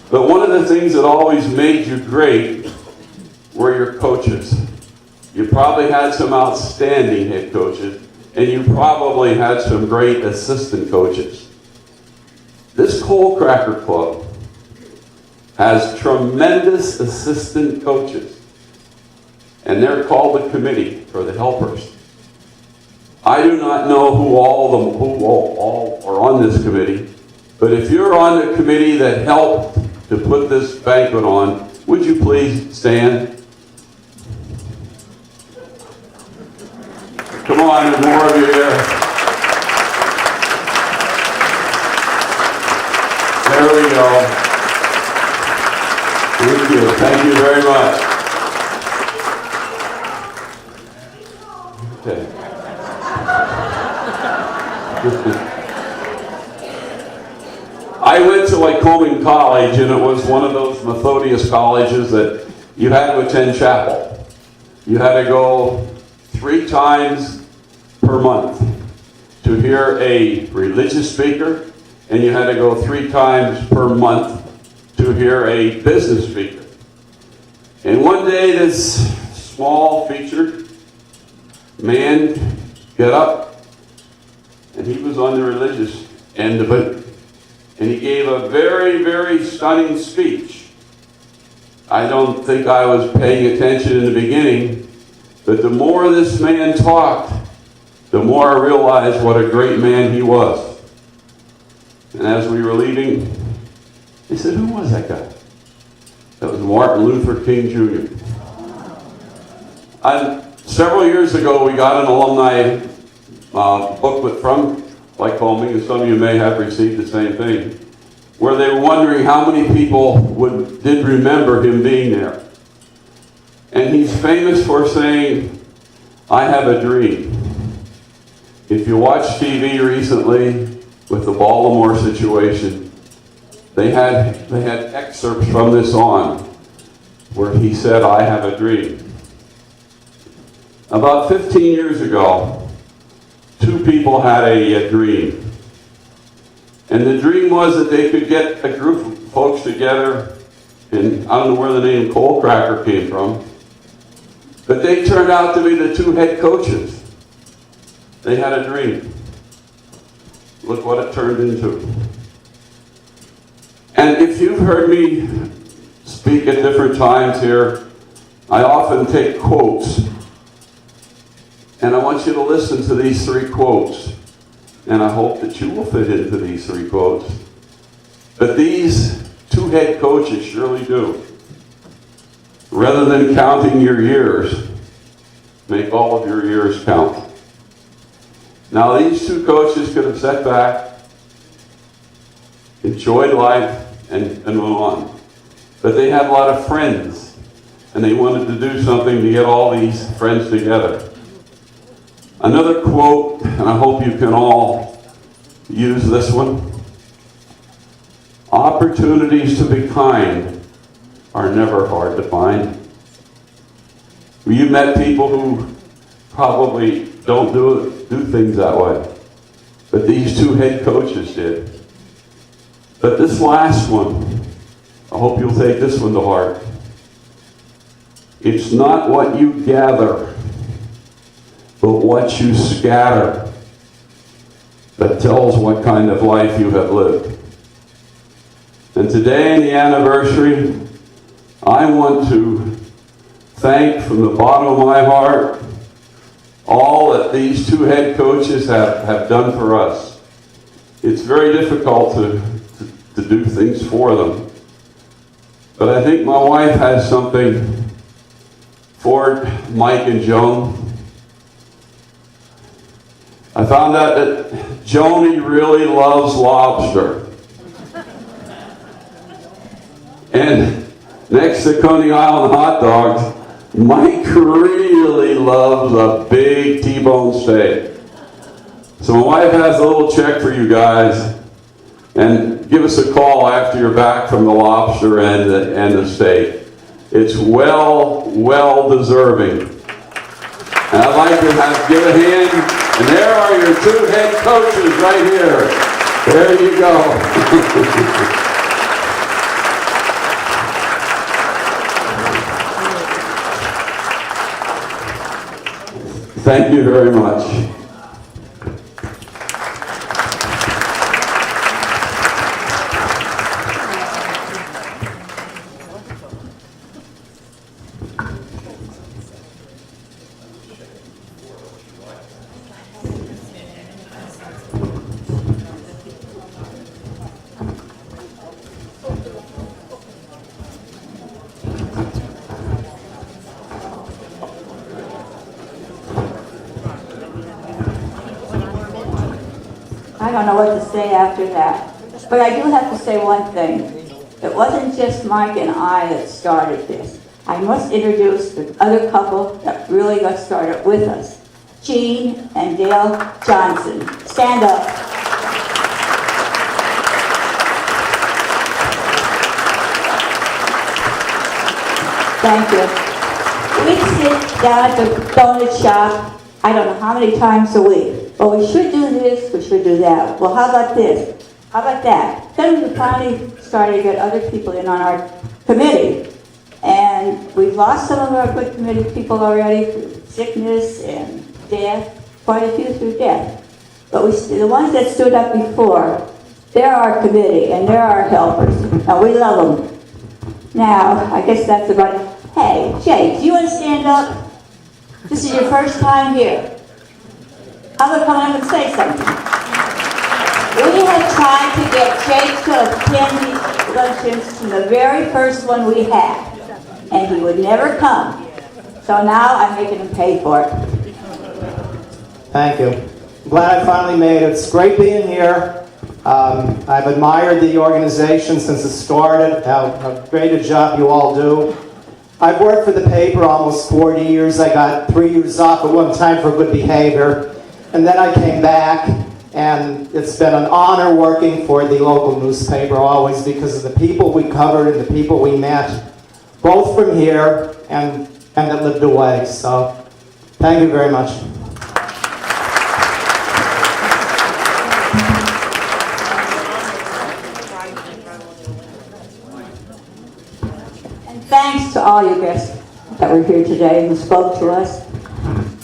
But one of the things that always made you great were your coaches. You probably had some outstanding head coaches, and you probably had some great assistant coaches. This Coal Cracker Club has tremendous assistant coaches, and they're called the committee, or the helpers. I do not know who all are on this committee, but if you're on the committee that helped to put this banquet on, would you please stand? Come on, there's more of you here. There we go. Thank you. Thank you very much. Okay. I went to Lycoming College, and it was one of those Methodius colleges that you had to attend chapel. You had to go 3 times per month to hear a religious speaker, and you had to go 3 times per month to hear a business speaker. And one day, this small featured man got up, and he was on the religious end of it. And he gave a very, very stunning speech. I don't think I was paying attention in the beginning, but the more this man talked, the more I realized what a great man he was. And as we were leaving, he said, "Who was that guy?" That was Martin Luther King Jr. Several years ago, we got an alumni booklet from Lycoming, and some of you may have received the same thing, where they were wondering how many people did remember him being there. And he's famous for saying, "I have a dream." If you watch TV recently with the Baltimore situation, they had excerpts from this on where he said, "I have a dream." About 15 years ago, 2 people had a dream. And the dream was that they could get a group of folks together, and I don't know where the name Coal Cracker came from, but they turned out to be the 2 head coaches. They had a dream. Look what it turned into. And if you've heard me speak at different times here, I often take quotes. And I want you to listen to these 3 quotes. And I hope that you will fit into these 3 quotes. But these 2 head coaches surely do. Rather than counting your years, make all of your years count. Now these 2 coaches could have sat back, enjoyed life, and move on. But they had a lot of friends. And they wanted to do something to get all these friends together. Another quote, and I hope you can all use this one. Opportunities to be kind are never hard to find. You met people who probably don't do things that way. but these two head coaches did. But this last one, I hope you'll take this one to heart. It's not what you gather, but what you scatter that tells what kind of life you have lived. And today, in the anniversary, I want to thank from the bottom of my heart all that these two head coaches have done for us. It's very difficult to do things for them. But I think my wife has something for Mike and Joan. I found out that Joni really loves lobster. And next to Coney Island hot dogs, Mike really loves a big T-bone steak. So my wife has a little check for you guys. And give us a call after you're back from the lobster and the steak. It's well deserving. And I'd like to give a hand. And there are your two head coaches right here. There you go. Thank you very much. I don't know what to say after that. But I do have to say one thing. It wasn't just Mike and I that started this. I must introduce the other couple that really got started with us. Gene and Dale Johnson. Stand up. Thank you. We sit down at the donut shop, I don't know how many times a week. Well, we should do this, we should do that. Well, how about this? How about that? Then we finally started to get other people in on our committee. And we've lost some of our good committee people already through sickness and death, quite a few through death. But the ones that stood up before, they're our committee and they're our helpers. And we love them. Now, I guess that's about it. Hey, Jake, do you want to stand up? This is your first time here. I'm going to come up and say something. We have tried to get Jake to attend these luncheons from the very first one we had, and he would never come. So now I'm making him pay for it. Thank you. I'm glad I finally made it. It's great being here. I've admired the organization since it started, how great a job you all do. I've worked for the paper almost 40 years. I got 3 years off at one time for good behavior. And then I came back, and it's been an honor working for the local newspaper always because of the people we covered and the people we met, both from here and that lived away. So thank you very much. And thanks to all you guests that were here today and spoke to us.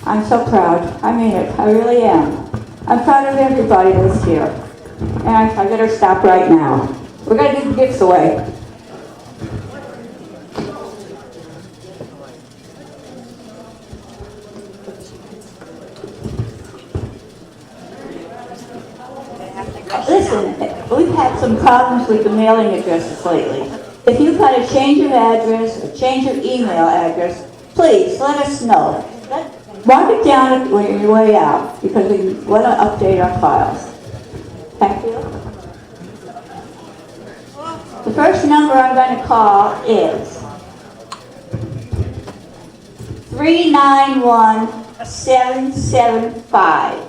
I'm so proud. I mean it. I really am. I'm proud of everybody that's here. And I better stop right now. We're going to give the gifts away. Listen, we've had some problems with the mailing addresses lately. If you've got to change your address or change your email address, please let us know. Mark it down when you're your way out, because we want to update our files. Thank you. The first number I'm going to call is 391-775.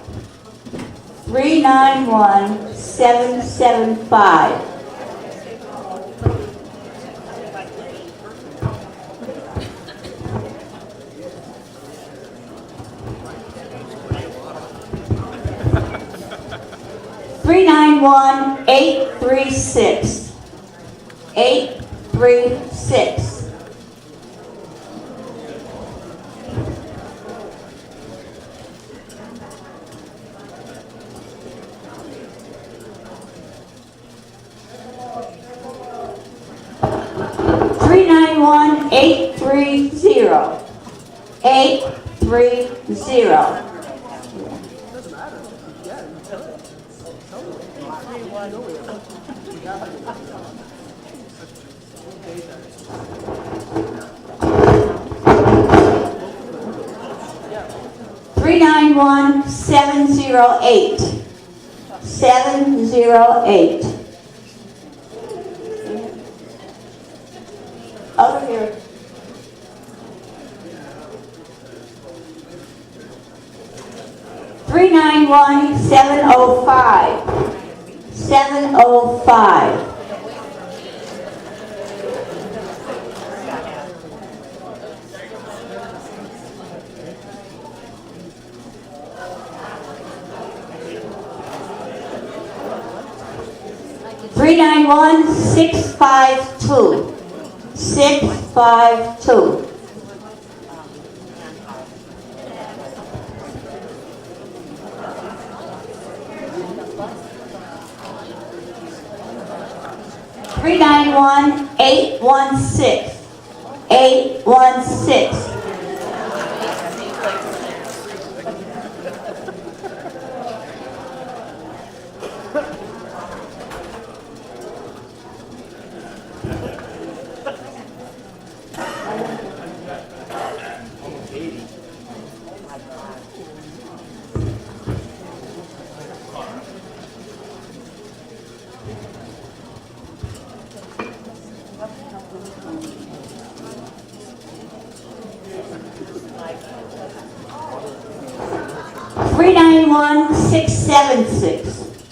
391-775. 391-836. 836. Three 830. 830. 708. 708. Over here. 705. 705. 652. 652. 816. 816. 676.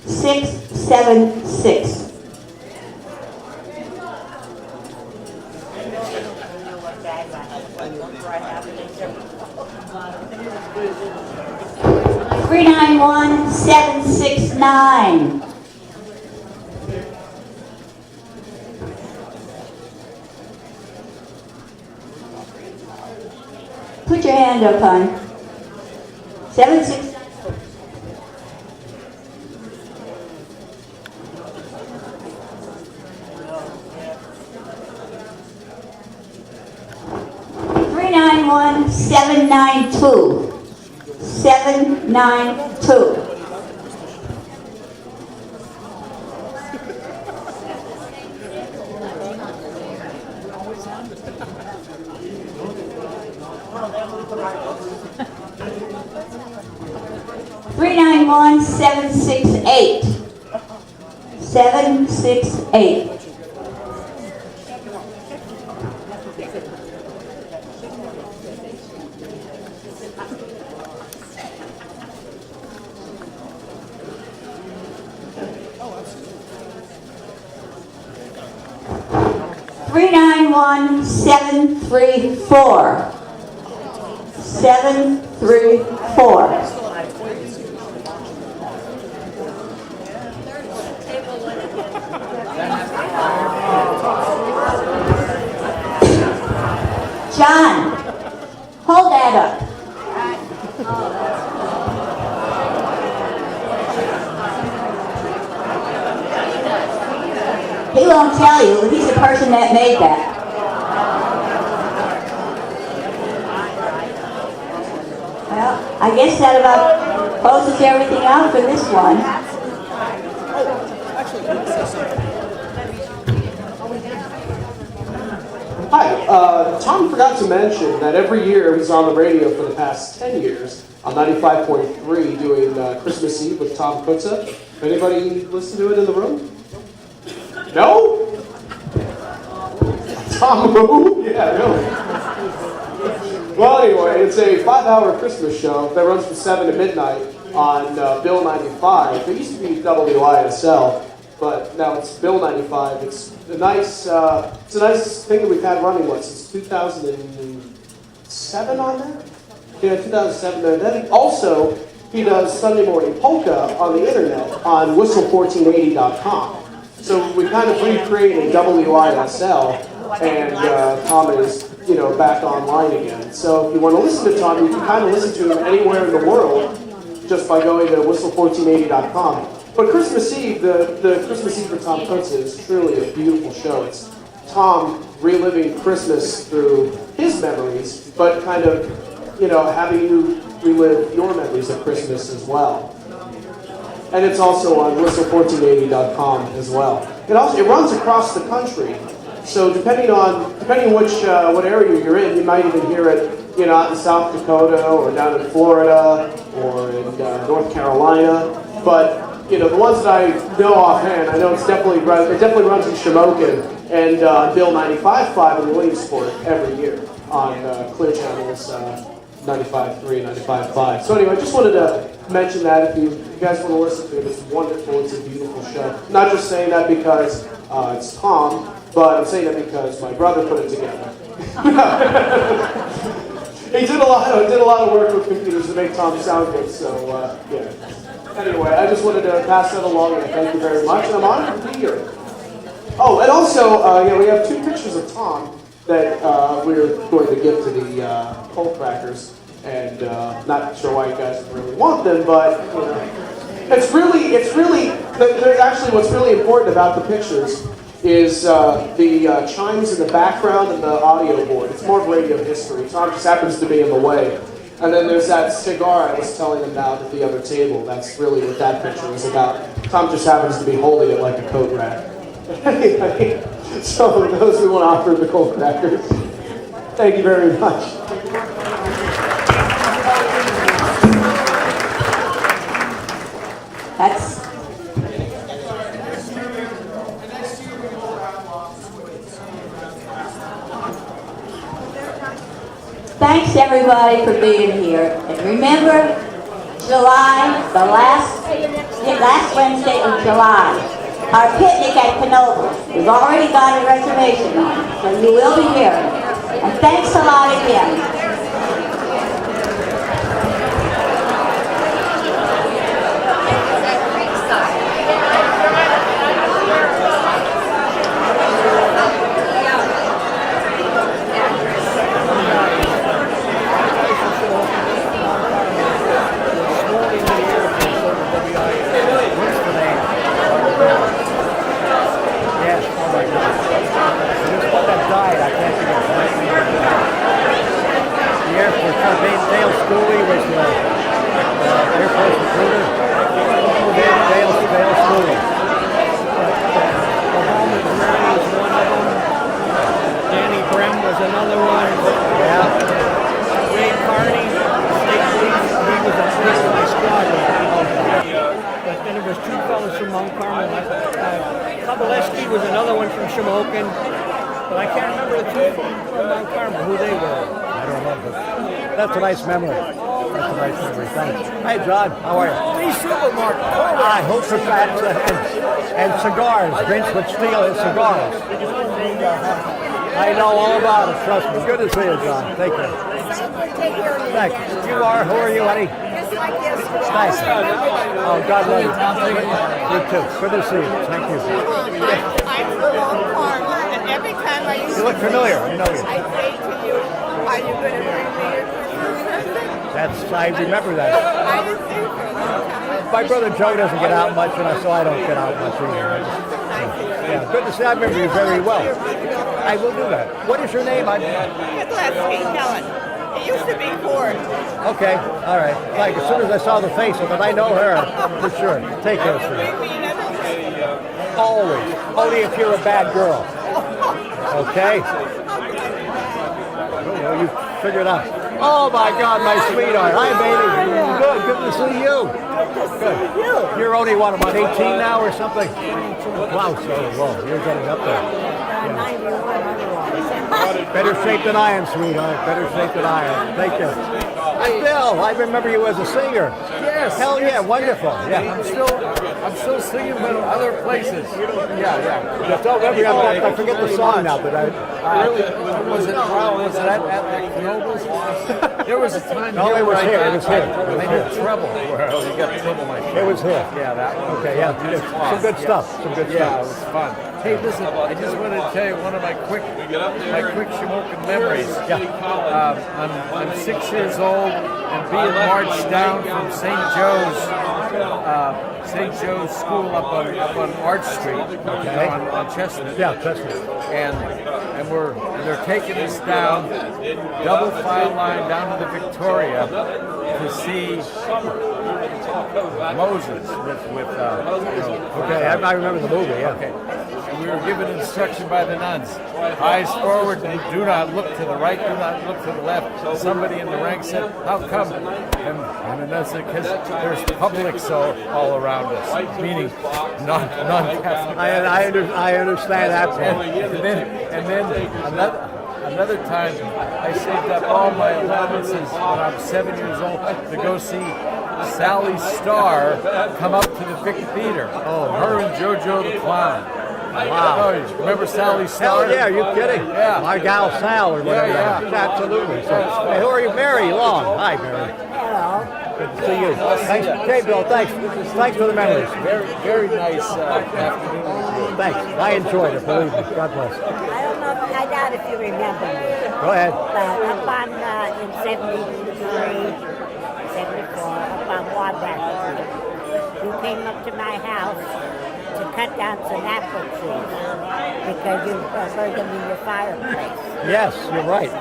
676. 769. Put your hand up, hon. 769. 792. 792. 768. 768. 734. 734. John, hold that up. He won't tell you. He's the person that made that. Well, I guess that about closes everything out for this one. Hi, Tom forgot to mention that every year he's on the radio for the past 10 years on 95.3 doing Christmas Eve with Tom Kutza. Anybody listen to it in the room? No? Tom who? Yeah, really. Well, anyway, it's a 5-hour Christmas show that runs from 7 to midnight on Bill 95. It used to be WYSL, but now it's Bill 95. It's a nice thing that we've had running since 2007 on there. Yeah, 2007. Then also, he does Sunday Morning Polka on the internet on whistle1480.com. So we kind of recreated WISL, and Tom is, back online again. So if you want to listen to Tom, you can kind of listen to him anywhere in the world just by going to whistle1480.com. But Christmas Eve, the Christmas Eve for Tom Cooks is truly a beautiful show. It's Tom reliving Christmas through his memories, but kind of, having you relive your memories of Christmas as well. And it's also on whistle1480.com as well. It runs across the country. So depending what area you're in, you might even hear it, out in South Dakota or down in Florida or in North Carolina. But the ones that I know offhand, I know it definitely runs in Shamokin and Bill 95.5 in Williamsport every year on Clear Channels 95.3, 95.5. So anyway, I just wanted to mention that if you guys want to listen to it, it's wonderful. It's a beautiful show. Not just saying that because it's Tom, but I'm saying that because my brother put it together. He did a lot of work with computers to make Tom sound good. So yeah. Anyway, I just wanted to pass that along, and I thank you very much. And I'm honored to be here. Oh, and also, we have 2 pictures of Tom that we're going to give to the Colt Crackers, and not sure why you guys really want them, but it's really. Actually, what's really important about the pictures is the chimes in the background and the audio board. It's more of radio history. Tom just happens to be in the way. And then there's that cigar I was telling them about at the other table. That's really what that picture is about. Tom just happens to be holding it like a coat rack. Anyway, so those who want to offer the Colt Crackers, thank you very much. Thanks everybody for being here. And remember, July, the last Wednesday of July, our picnic at Canova. We've already got a reservation on it, so you will be here. And thanks a lot again. That's a nice memory. That's a nice memory. Thanks. Hey, John, how are you? Lee Supermarket. I hope for fats and cigars. Vince would steal his cigars. I know all about it. Trust me. Good to see you, John. Take care. Thanks. You are. Who are you, honey? Nice. Oh, God love you. You too. Good to see you. Thank you. I'm from Old Karma, and every time I used You look familiar. I know you. I say to you, are you going to bring me your Christmas present? I remember that. I didn't think for a long time. My brother Joe doesn't get out much, and so I don't get out much either. Yeah, good to see. I remember you very well. I will do that. What is your name? Gillespie, Helen. It used to be Ford. Okay, all right. Like, as soon as I saw the face, I thought, I know her, for sure. Take care, sir. Bring me another present. Always. Only if you're a bad girl. Okay? You figure it out. Oh, my God, my sweetheart. Hi, baby. Good to see you. Good. You're only, what, about 18 now or something? Wow, so low. You're getting up there. Yeah. Better shape than I am, sweetheart. Better shape than I am. Thank you. Hi, Bill. I remember you as a singer. Yes. Hell yeah, wonderful. Yeah. I'm still I'm still singing them in other places. Yeah. Don't remember, I forget the song now, but I. Was it at the Knobles? There was a time No, here it was where here. I It was here. They had trouble. Well, you got trouble, my friend. It was here. Yeah, that one. Okay, yeah. Some good stuff. Some good Yeah, it stuff. was fun. Hey, listen, I just wanted to tell you one of my quick Shamokin memories. I'm 6 years old and being marched down from St. Joe's School up on Arch Street, Okay. on Chestnut. Yeah, Chestnut. And they're taking us down double file line down to the Victoria to see Moses with Okay, I remember the movie, yeah. Okay. And we were given instruction by the nuns. Eyes forward, do not look to the right, do not look to the left. Somebody in the rank said, how come? And the nun said, because there's Publix all around us, meaning non-Catholic. I understand that part. And then another time, I saved up all my allowances when I was 7 years old to go see Sally Starr come up to the Vic Theater. Oh, her and JoJo the Clown. Wow. Oh, remember Sally Starr? Hell yeah, are you kidding? Yeah. My gal Sal or whatever. Yeah. Absolutely. So, hey, who are you? Mary Long. Hi, Mary. Hello. Good to see you. Thanks. Okay, Bill, thanks. Thanks for the memories. Very nice afternoon. Thanks. I enjoyed it, believe me. God bless. I don't know, I doubt if you remember me. Go ahead. But up on, in 73, 74, up on Wabash Street, you came up to my house to cut down some apple trees because you burned them in your fireplace. Yes, you're right.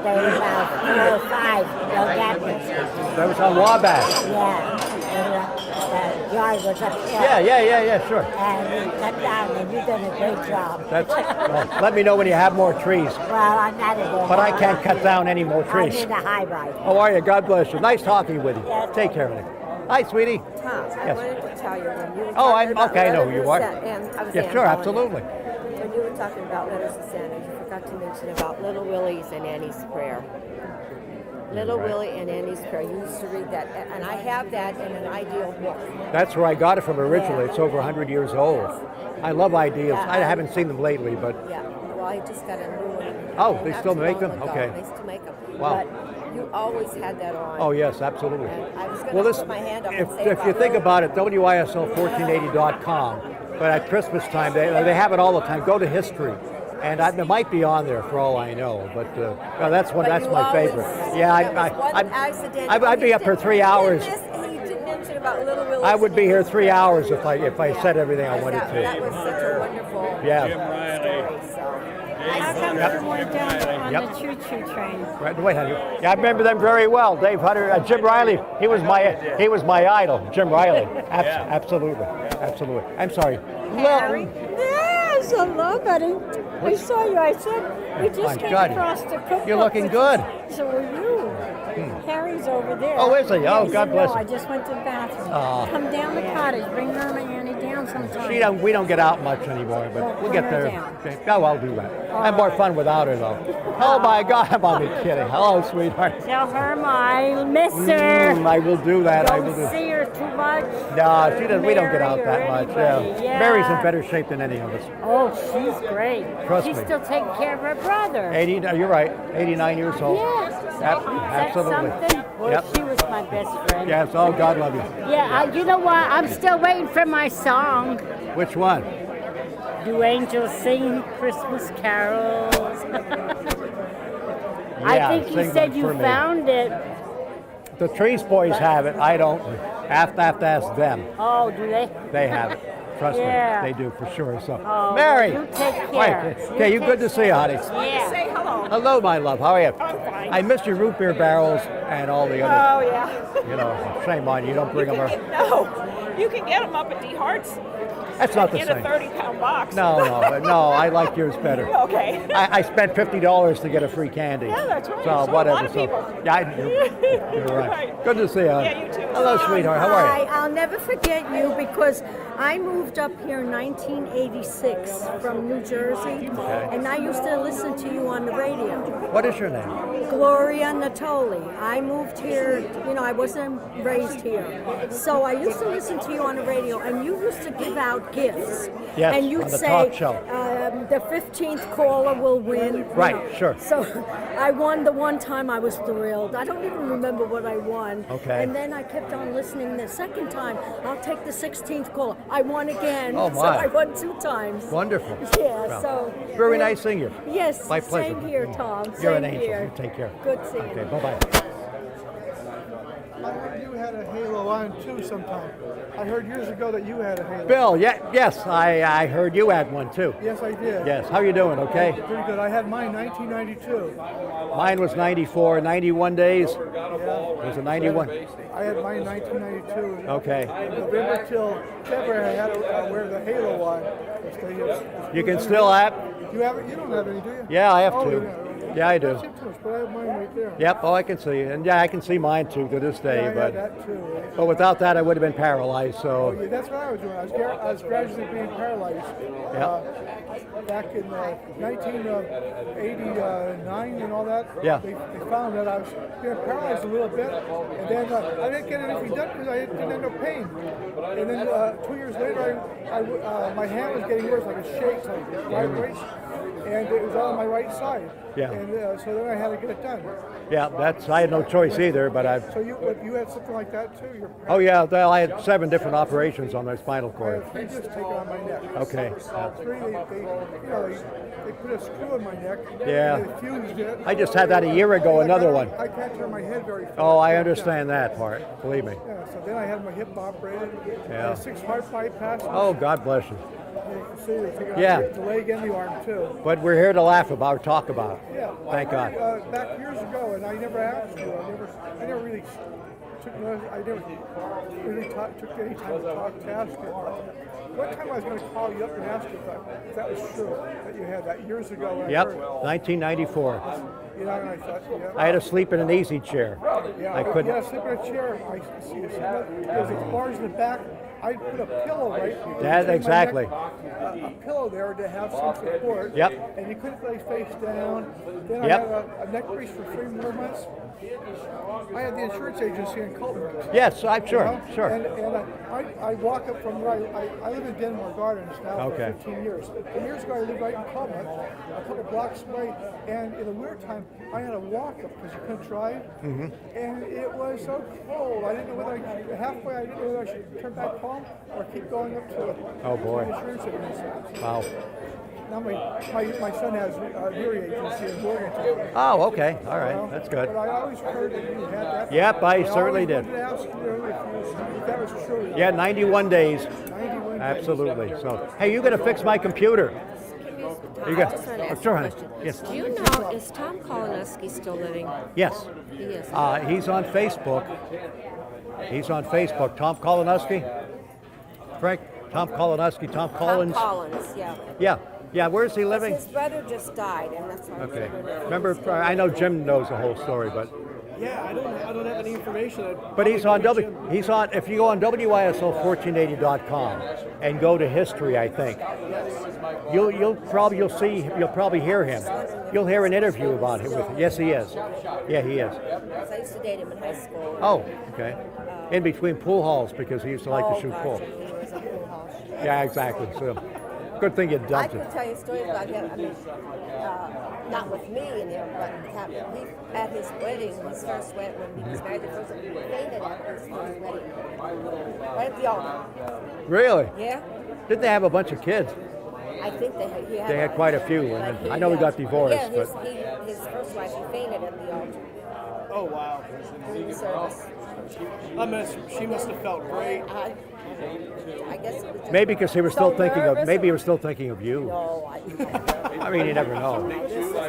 There were about 4 or 5 young apple trees. That was on Wabash. Yeah, and the yard was uphill. Yeah, sure. And you cut down, and you've done a great job. Well, let me know when you have more trees. Well, I'm not at all. But I can't cut down any more I'm trees. in the high rise. How are you? God bless you. Nice talking with you. Yes. Take care of it. Hi, sweetie. Tom, I Yes. wanted to tell you when you were Oh, talking about okay, I know letters who you of are. Santa, and I was Yeah, Ann sure, calling absolutely. you. When you were talking about letters of Santa, you forgot to mention about Little Willie's and Annie's Prayer. Little Willie and Annie's Prayer. You used to read that, and I have that in an ideal book. That's where I got it from originally. It's over 100 years old. I love ideas. I haven't seen them lately, but Yeah, well, I just got a new one. Oh, they Not still too make long them? ago. Okay. They still make them. Wow. But you always had that on. oh yes, absolutely. And I was going to Well, put my hand up if, and say if you about think Little- about it, WISL1480.com, but at Christmas time, they have it all the time. Go to history. And it might be on there for all I know, but no, that's But that's you my always- favorite. there Yeah, was one accident. I'd be up for 3 hours. He didn't mention about Little Willie's. I would be here 3 hours if I said everything I wanted That to. was such a wonderful Yeah. story. So. How come Yep. you weren't down on Yep. the choo-choo train? Right, wait, honey. Yeah, I remember them very well. Dave Hunter, Jim Riley. He was my idol. Jim Riley. Absolutely. I'm sorry. Harry? Yes, hello, buddy. I saw you. I said, we My just came God. across the cookbook. You're looking good. So are you. Harry's over there. Oh, is he? Oh, Yes, God bless no, him. I just went to the bathroom. Aw. Come down the cottage. Bring Irma and Annie down sometime. We don't get out much anymore, but we'll get there. Bring Oh, I'll do that. I have more fun without her, though. Oh, my God, I'm only kidding. Hello, sweetheart. Tell Irma I miss her. I will do that. I will Don't do. see her too much. No, she doesn't. We don't get Mary out or that much. anybody. Yeah. Mary's in better shape than any of us. Oh, she's great. Trust She's me. still taking care of her brother. 80. No, you're right. 89 years old. Yes. Absolutely. That's something? Well, Yep. she was my best friend. Yes. Oh, God love you. Yeah, you know what? I'm still waiting for my song. Which one? Do angels sing Christmas carols? Yeah, I think you sing said one you for me. found it. The Trees Boys have it. I don't. Have to ask them. Oh, do they? They have it. Trust Yeah. me, they do for sure. So, Oh, Mary. you take care. Wait, okay, you good to see you, honey. Yeah. Say hello. Hello, my love. How are you? I'm fine. I missed your root beer barrels and all the other. Oh, yeah. You know, shame on you. You don't bring them. No, you can get them up at D Hart's. That's not the In a same. 30-pound box. No, I like yours better. Okay. I spent $50 to get a free candy. Yeah, that's right. So So a whatever. lot of people. You're right. Right. Good to see you. Yeah, you too. Hello, sweetheart. How are you? Hi, I'll never forget you because I moved up here in 1986 from New Jersey, and I used to listen to you on the radio. What is your name? Gloria Natoli. I moved here, I wasn't raised here. So I used to listen to you on the radio, and you used to give out gifts. Yes, and you'd on the say, talk show. The 15th caller will win. Right, sure. So I won the one time. I was thrilled. I don't even remember what I won. Okay. And then I kept on listening the second time. I'll take the 16th caller. I won again. Oh, So my. I won 2 times. Wonderful. Yeah, Well, so. Very nice seeing you. Yes, My pleasure. same here, Tom. You're Same an angel. here. You take care. Good seeing Okay, you. bye-bye. I heard you had a halo on too sometime. I heard years ago that you had a halo. Bill, yes, I heard you had one too. Yes, I did. Yes, how you doing, okay? Pretty good. I had mine 1992. Mine was 94, 91 days. Yeah. It was a 91. I had mine 1992. Okay. November till February, I had to wear the halo on. You can still have? You have it? You don't have any, do you? Yeah, I have Oh, two. you don't. Yeah, I do. That's it too much, but I have mine right there. Yep, oh, I can see it. And yeah, I can see mine too to this day. Yeah, I but had that too. But without that, I would have been paralyzed. Oh, So yeah, that's what I was doing. I was gradually being paralyzed. Back in 1989 and all that. Yeah. They found that I was being paralyzed a little bit, and then I didn't get anything done because I didn't have no pain. And then 2 years later, my hand was getting worse, like a shake, like vibrates, and it was all on my right side. Yeah. And so then I had to get it done. yeah, I had no choice either. But So you had something like that too? oh yeah, well, I had 7 different operations on my spinal I cord. had 3 discs taken on my neck. Okay. 3, they put a screw in my neck. Yeah. And they fused it. I just had that a year ago, another one. I can't turn my head very far. Oh, I understand that part. Believe me. Yeah, so then I had my hip operated. Yeah. 6 heart bypass. Oh, God bless you. You can see they're taking Yeah. out the leg and the arm too. But we're here to laugh about, talk about. Yeah. Thank God. Back years ago, and I never asked you. I never really took any time to ask you. One time I was going to call you up and ask you if that was true, that you had that years ago. when I Yep, heard it. 1994. And I thought, yeah. I had to sleep in an easy chair. Yeah, I couldn't. Yeah, sleep in a chair. I see. There's these bars in the back. I put a pillow right. That, in my exactly. neck, a pillow there to have some support. Yep. And you couldn't lay face down. Then Yep. I had a neck brace for 3 more months. I had the insurance agency in Colton. Yes, I'm sure, You know? sure. And I walk up from where I live in Denmark Gardens now Okay. for 15 years. And years ago I lived right in Colton, a couple blocks away. And in the wintertime, I had to walk up because you couldn't drive. Mhm. And it was so cold. I didn't know whether halfway I didn't know whether I should turn back home or keep going up to Oh, boy. the insurance agency. Wow. Now my son has a hearing agency in Morgantown. Oh, okay. All right. That's good. But I always heard that you had that. Yep, I certainly always did. wanted to ask you if that was true. Yeah, 91 days. 91 days. Absolutely. So, hey, you got to fix my computer. You I got. just want to ask Sure, a honey. question. Yes. Do you know, is Tom Koloneski still living? Yes. He is. He's on Facebook. He's on Facebook. Tom Koloneski. Frank. Tom Koloneski. Tom Collins. Tom Collins, yeah. Yeah. Yeah. Where's he living? His brother just died, and that's why. Okay. Remember, I know Jim knows the whole story, but Yeah, I don't have any information. but he's on if you go on WISO1480.com and go to history, I think you'll probably hear him. You'll hear an interview about him with. Yes, he is. Yeah, he is. Because I used to date him in high school. Oh, okay. In between pool halls because he used to like to shoot pool. He was a pool hall. Yeah, exactly. So, good thing you I dumped could it. tell you stories about him. I mean, not with me in there, but at his wedding, his first wedding, when he was married, the first time he fainted at his first wedding. Right at the altar. Really? Yeah. Didn't they have a bunch of kids? I think he had. They had quite a few, and then, I know he got divorced, Yeah, but his first wife, he fainted at the altar. Oh wow. During the service. She must have felt great. I guess it was just maybe because he was so still thinking of nervous. maybe he was still thinking of you. No, I mean, you never know. We just we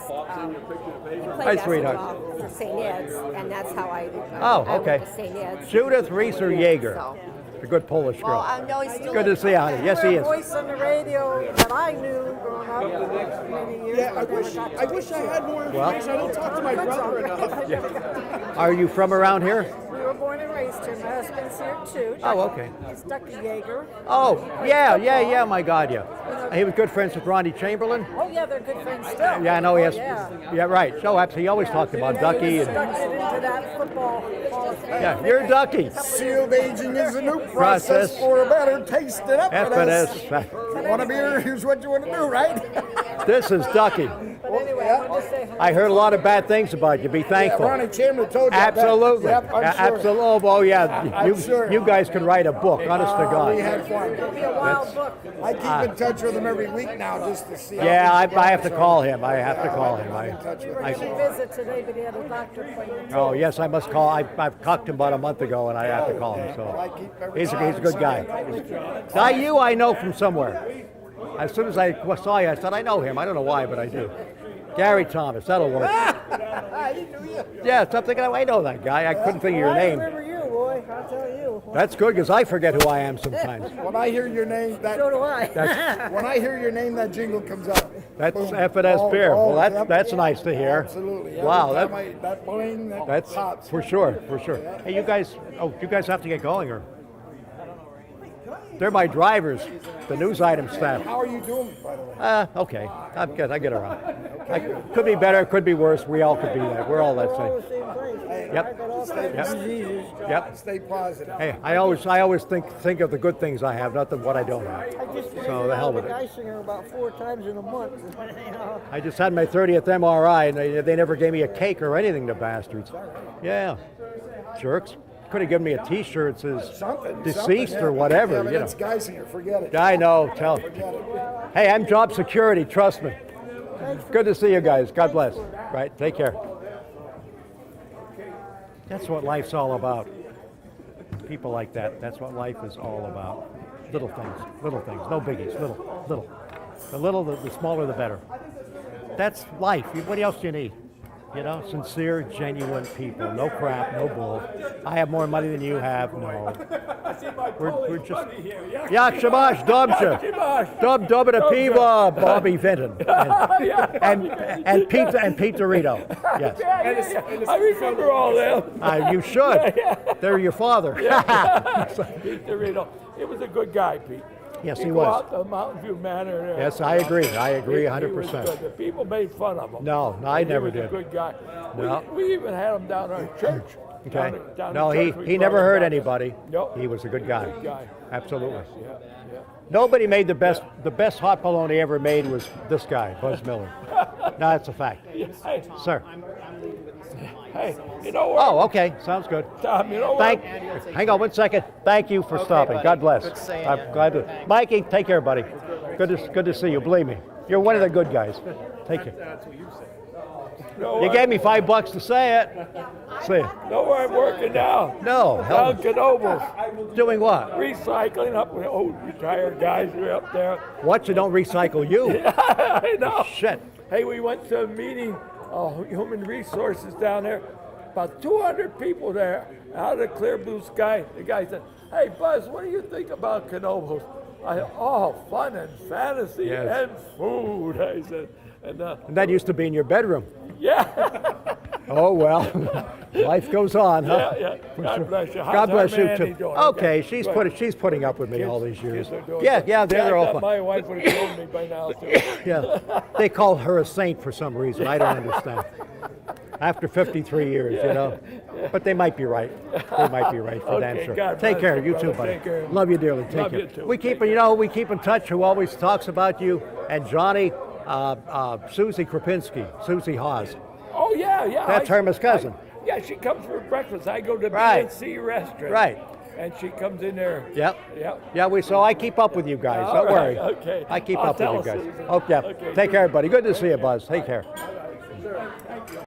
Hi, played sweetheart. basketball for St. Ed's, and that's how I Oh, I okay. went to St. Ed's. Judith Reeser Yeager. So, a good Polish girl. Well, I know he's still. Good to see you, honey. Yes, he You were is. a voice on the radio that I knew growing up many years. Yeah, I but never wish got to I wish I had more Well- information. I don't talk to my brother enough. Are you from around here? We were born and raised here. My husband's here too. Oh, okay. He's Ducky Yeager. Oh, yeah, my God, yeah. He was good friends with Ronnie Chamberlain. Oh yeah, they're good friends still. Yeah, I know he has. Oh, Yeah, right. So absolutely, he always talked about Ducky. He And, stuck it into that football Hall of Fame. yeah, you're Ducky. Sealed aging is a new Process. process for a better taste and FNS. Want a beer? Here's what you want to do, right? This is Ducky. But anyway, I wanted to say I heard a lot of bad things about you. Be thankful. Ronnie Chamberlain told you Absolutely. that. Yep, I'm sure. Absolutely. Oh, yeah. I'm sure. You guys could write a book, honest to God. We had fun. it'll be a wild book. I keep in touch with him every week now just to see. Yeah, how I things are have to going, call so- him. I have to call him. I'm in touch with We were him. going to visit today, but he had a doctor appointment. Oh, yes, I must call. I've talked to him about a month ago, and I have to call him. So he's a good guy. Now, you I know from somewhere. As soon as I saw you, I said, I know him. I don't know why, but I do. Gary Thomas, that'll work. Yeah, something, I know that guy. I couldn't think of your I name. remember you, boy. I'll tell you. That's good, because I forget who I am sometimes. When I hear your name, So do I. when I hear your name, that jingle comes up. That's Boom. F&S Oh, beer. oh, Well, yep. that's nice to hear. Absolutely. Wow, Every time that bling, that that's pops. for sure, for sure. Hey, you guys have to get going, or they're my drivers, the news item staff. How are you doing, by the way? Okay, I'm good. I get around. Could be better, could be worse. We all could be that. We're all that All the same. same place. Yep. I got all kinds Yep. of diseases. Yep. Stay positive. Hey, I always think of the good things I have, not what I don't have. I just So the hell with the it. Geisinger about 4 times in a month. You know. I just had my 30th MRI, and they never gave me a cake or anything, the bastards. Yeah, jerks. Could have given me a T-shirt that says Something. deceased yeah. or whatever. Yeah, but You know. it's Geisinger. Forget it. I know. Tell. Forget it. Hey, I'm job security. Trust me. Good to see you guys. God bless. Right. Take care. That's what life's all about. People like that. That's what life is all about. Little things. Little things. No biggies. Little. The little, the smaller, the better. That's life. What else do you need? You know, sincere, genuine people. No crap, no bull. I have more money than you have. No. We're just. Yak Shamash, Dobsha. Dub and a Piva, Bobby Vinton. And Pete Dorito. Yes. I remember all them. You should. They're your father. Pete DeRito. It was a good guy, Pete. Yes, he He'd was. go out to Mountain View Manor there. Yes, I agree. I agree He was 100%. good. The people made fun of him. No, I never He was did. a good guy. No. We even had him down our church. Okay. Down No, at church. We he brought never him hurt down anybody. there. Nope. He was a good guy. Good guy. Absolutely. Yeah, yeah. Nobody made the best hot bologna ever made was this guy, Buzz Miller. No, that's a fact. Hey, Sir. hey, you know what? Oh, okay. Sounds good. Tom, you know what? Hang on one second. Thank you for stopping. God bless. I'm glad to. Mikey, take care, buddy. Good to see you. Believe me, you're one of the good guys. Take care. You gave me $5 to say it. See. Know where I'm working now? No. Hell. Dunkin' Nobles. Doing what? Recycling up with old retired guys who are up there. What? You don't recycle you? I know. Shit. Hey, we went to a meeting, human resources down there. About 200 people there, out of the clear blue sky. The guy said, "Hey, Buzz, what do you think about Canobos?" I said, "Oh, fun and fantasy Yes. and food." I said, and that used to be in your bedroom. yeah, Oh well, life goes on, huh? yeah. God bless you. How's God bless our you Mandy too. doing? Okay, Good. she's putting up with me all these years. Kids are doing Yeah, good. yeah, they're I all thought fine. my wife would have told me by now too. Yeah, they call her a saint for some reason. I don't understand. After 53 years, you know. But they might be right. They might be right for damn Okay, sure. God Take bless care. you, You brother. too, buddy. Take care. Love you dearly. Take Love care. you too. We keep in touch. Who always talks about you and Johnny, Susie Krapinski, Susie Haas. Oh yeah. That's Herma's cousin. Yeah, she comes for breakfast. I go to Right. B&C restaurant. Right. And she comes in there. Yep. Yep. Yeah, so I keep up with you guys. All Don't right, worry. okay. I keep I'll up with tell you guys. Susan. Oh, yeah. Okay. Take care, buddy. Good to see you, Buzz. Take care.